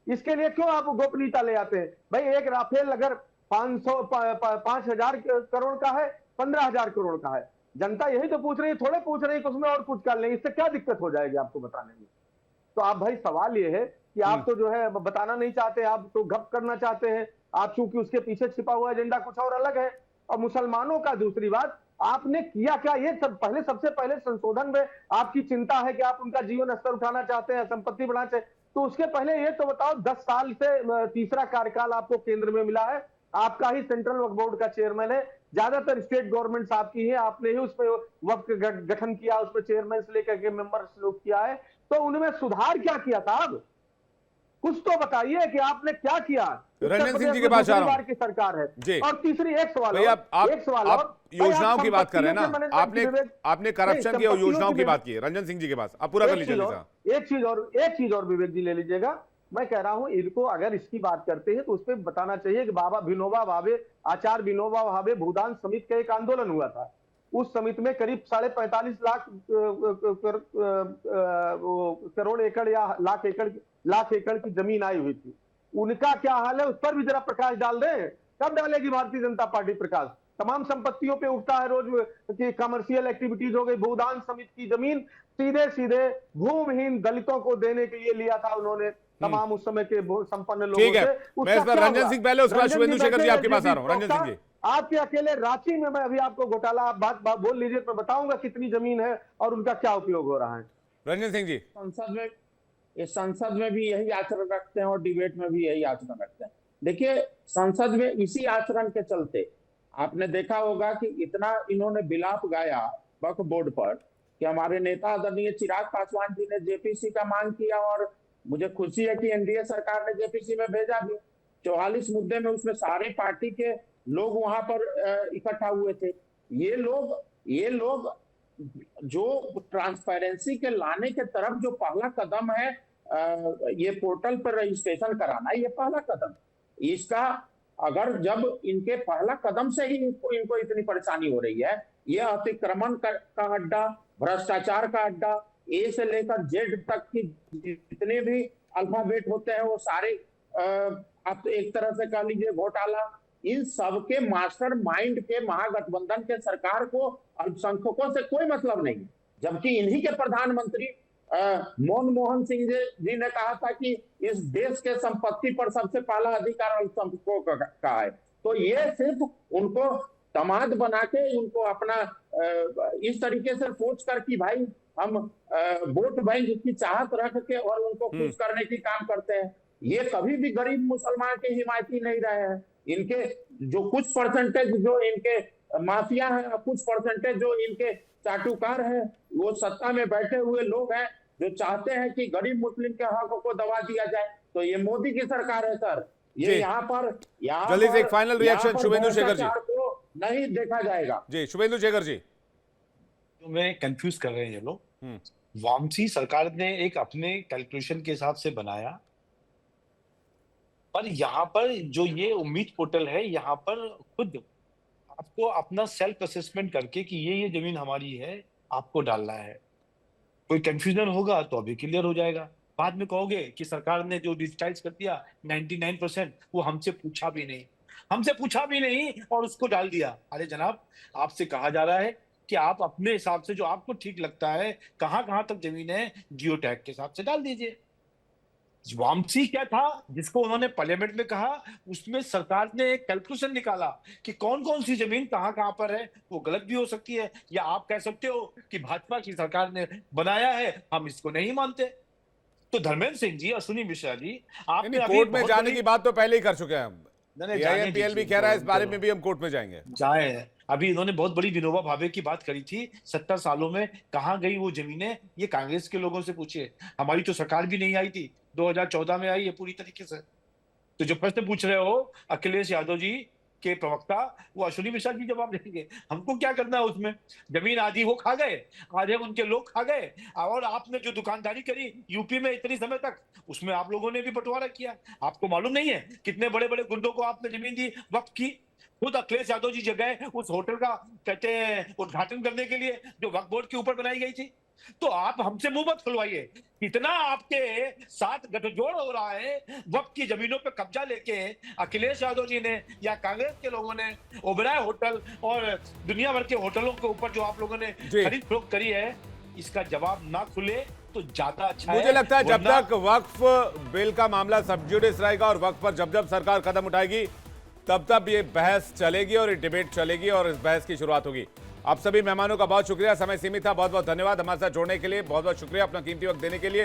J: इसके लिए क्यों आप गोपनीयता ले आते हैं? भाई एक राफेल अगर 5,000 करोड़ का है, 15,000 करोड़ का है, जनता यही तो पूछ रही है, थोड़े पूछ रही है कि उसमें और कुछ कर लेंगे। इससे क्या दिक्कत हो जाएगी आपको बताने में? तो आप भाई सवाल ये है कि आप तो जो है बताना नहीं चाहते, आप तो गप करना चाहते हैं। आप चूंकि उसके पीछे छिपा हुआ एजेंडा कुछ और अलग है। और मुसलमानों का दूसरी बात, आपने किया क्या? ये सब सबसे पहले संशोधन में आपकी चिंता है कि आप उनका जीवन स्तर उठाना चाहते हैं, संपत्ति बढ़ाना चाहते हैं, तो उसके पहले ये तो बताओ 10 साल से तीसरा कार्यकाल आपको केंद्र में मिला है, आपका ही सेंट्रल वक्फ बोर्ड का चेयरमैन है, ज्यादातर स्टेट गवर्नमेंट आपकी है, आपने ही उसमें वक्फ गठन किया, उसमें चेयरमैन से लेकर के मेंबर नियुक्त किया है, तो उनमें सुधार क्या किया साहब? कुछ तो बताइए कि आपने क्या किया।
A: रंजन सिंह जी के पास आ रहा हूं।
J: की सरकार है
A: जी।
J: और तीसरी एक सवाल
A: भाई
J: एक सवाल
A: आप
J: और
A: योजनाओं की बात कर रहे हैं ना,
J: मैनेजमेंट
A: आपने करप्शन की योजनाओं की बात की है रंजन सिंह जी के पास। आप पूरा कर लीजिए।
J: एक चीज और विवेक जी ले लीजिएगा। मैं कह रहा हूं इनको अगर इसकी बात करते हैं तो उस पर बताना चाहिए कि बाबा विनोबा भावे, आचार्य विनोबा भावे भूदान समिति का एक आंदोलन हुआ था। उस समिति में करीब 45.5 लाख करोड़ एकड़ या लाख एकड़ की जमीन आई हुई थी। उनका क्या हाल है उस पर भी जरा प्रकाश डाल दें। कब डालेगी भारतीय जनता पार्टी प्रकाश? तमाम संपत्तियों पे उठता है रोज कि कमर्शियल एक्टिविटीज हो गई। भूदान समिति की जमीन सीधे सीधे भूमिहीन दलितों को देने के लिए लिया था उन्होंने, तमाम उस समय के संपन्न लोगों
A: ठीक है।
J: से।
A: मैं इस पर रंजन सिंह पहले, उसके बाद शुभेंदु शेखर जी आपके पास आ रहा हूं। रंजन सिंह जी,
J: आपके अकेले रांची में मैं अभी आपको घोटाला आप बात बोल लीजिए तो बताऊंगा कितनी जमीन है और उनका क्या उपयोग हो रहा है।
A: रंजन सिंह जी,
I: संसद में भी यही आचरण रखते हैं और डिबेट में भी यही आचरण रखते हैं। देखिए, संसद में इसी आचरण के चलते आपने देखा होगा कि इतना इन्होंने विलाप गाया वक्फ बोर्ड पर कि हमारे नेता आदरणीय चिराग पासवान जी ने जेपीसी का मांग किया और मुझे खुशी है कि एनडीए सरकार ने जेपीसी में भेजा भी। 44 मुद्दे में उसमें सारे पार्टी के लोग वहां पर इकट्ठा हुए थे। ये लोग जो ट्रांसपेरेंसी के लाने के तरफ जो पहला कदम है, ये पोर्टल पर रजिस्ट्रेशन कराना, ये पहला कदम। इसका अगर जब इनके पहला कदम से ही इनको इतनी परेशानी हो रही है, ये अतिक्रमण का अड्डा, भ्रष्टाचार का अड्डा, ए से लेकर जेड तक की जितने भी अल्फाबेट होते हैं वो सारे आप एक तरह से कह लीजिए घोटाला, इन सबके मास्टरमाइंड के महागठबंधन के सरकार को अल्पसंख्यकों से कोई मतलब नहीं। जबकि इन्हीं के प्रधानमंत्री मनमोहन सिंह जी ने कहा था कि इस देश के संपत्ति पर सबसे पहला अधिकार अल्पसंख्यकों का है। तो ये सिर्फ उनको दामाद बना के उनको अपना इस तरीके से सोच कर कि भाई हम वोट बैंक की चाहत रख के और उनको खुश करने की काम करते हैं। ये कभी भी गरीब मुसलमान के हिमायती नहीं रहे हैं। इनके जो कुछ परसेंटेज जो इनके माफिया है, कुछ परसेंटेज जो इनके चाटुकार है, वो सत्ता में बैठे हुए लोग हैं जो चाहते हैं कि गरीब मुस्लिम के हक को दबा दिया जाए। तो ये मोदी की सरकार है सर। ये यहाँ पर
A: जल्दी से एक फाइनल रिएक्शन शुभेंदु शेखर जी
I: को नहीं देखा जाएगा।
A: जी शुभेंदु शेखर जी,
K: तो मैं कंफ्यूज कर रहे हैं ये लोग। वामसी सरकार ने एक अपने कैलकुलेशन के हिसाब से बनाया, पर यहाँ पर जो ये उम्मीद पोर्टल है, यहाँ पर खुद आपको अपना सेल्फ असेसमेंट करके कि ये जमीन हमारी है आपको डालना है। कोई कंफ्यूजन होगा तो अभी क्लियर हो जाएगा। बाद में कहोगे कि सरकार ने जो डिजिटाइज कर दिया 99%, वो हमसे पूछा भी नहीं और उसको डाल दिया। अरे जनाब, आपसे कहा जा रहा है कि आप अपने हिसाब से जो आपको ठीक लगता है, कहां तक जमीन है, जियो टैग के हिसाब से डाल दीजिए। वामसी क्या था जिसको उन्होंने पार्लियामेंट में कहा, उसमें सरकार ने एक कैलकुलेशन निकाला कि कौन सी जमीन कहां पर है। वो गलत भी हो सकती है, या आप कह सकते हो कि भाजपा की सरकार ने बनाया है, हम इसको नहीं मानते। तो धर्मेंद्र सिंह जी, अश्विनी मिश्रा जी, आपने
A: कोर्ट में जाने की बात तो पहले ही कर चुके हैं हम। AIMPL भी कह रहा है इस बारे में भी हम कोर्ट में जाएंगे।
K: जाए, अभी इन्होंने बहुत बड़ी विनोबा भावे की बात करी थी। 70 सालों में कहां गई वो जमीनें, ये कांग्रेस के लोगों से पूछिए। हमारी तो सरकार भी नहीं आई थी, 2014 में आई है पूरी तरीके से। तो जो प्रश्न पूछ रहे हो अखिलेश यादव जी के प्रवक्ता, वो अश्विनी मिश्रा जी जवाब देंगे। हमको क्या करना है उसमें? जमीन आधी वो खा गए, आधे उनके लोग खा गए। और आपने जो दुकानदारी करी यूपी में इतनी समय तक, उसमें आप लोगों ने भी बंटवारा किया। आपको मालूम नहीं है कितने बड़े बड़े गुंडों को आपने जमीन दी वक्त की? खुद अखिलेश यादव जी जगह उस होटल का कहते हैं उद्घाटन करने के लिए जो वक्फ बोर्ड के ऊपर बनाई गई थी। तो आप हमसे मुंह मत खुलवाइए। कितना आपके साथ गठजोड़ हो रहा है वक्त की जमीनों पे कब्जा लेके अखिलेश यादव जी ने या कांग्रेस के लोगों ने ओबराय होटल और दुनिया भर के होटलों के ऊपर जो आप लोगों ने खरीद फरोख्त करी है, इसका जवाब ना खुले तो ज्यादा अच्छा है।
A: मुझे लगता है जब तक वक्फ बिल का मामला सब जुडिस रहेगा और वक्फ पर जब सरकार कदम उठाएगी तब ये बहस चलेगी और ये डिबेट चलेगी और इस बहस की शुरुआत होगी। आप सभी मेहमानों का बहुत शुक्रिया, समय सीमित था। बहुत बहुत धन्यवाद हमारे साथ जोड़ने के लिए, बहुत बहुत शुक्रिया अपना कीमती वक्त देने के लिए।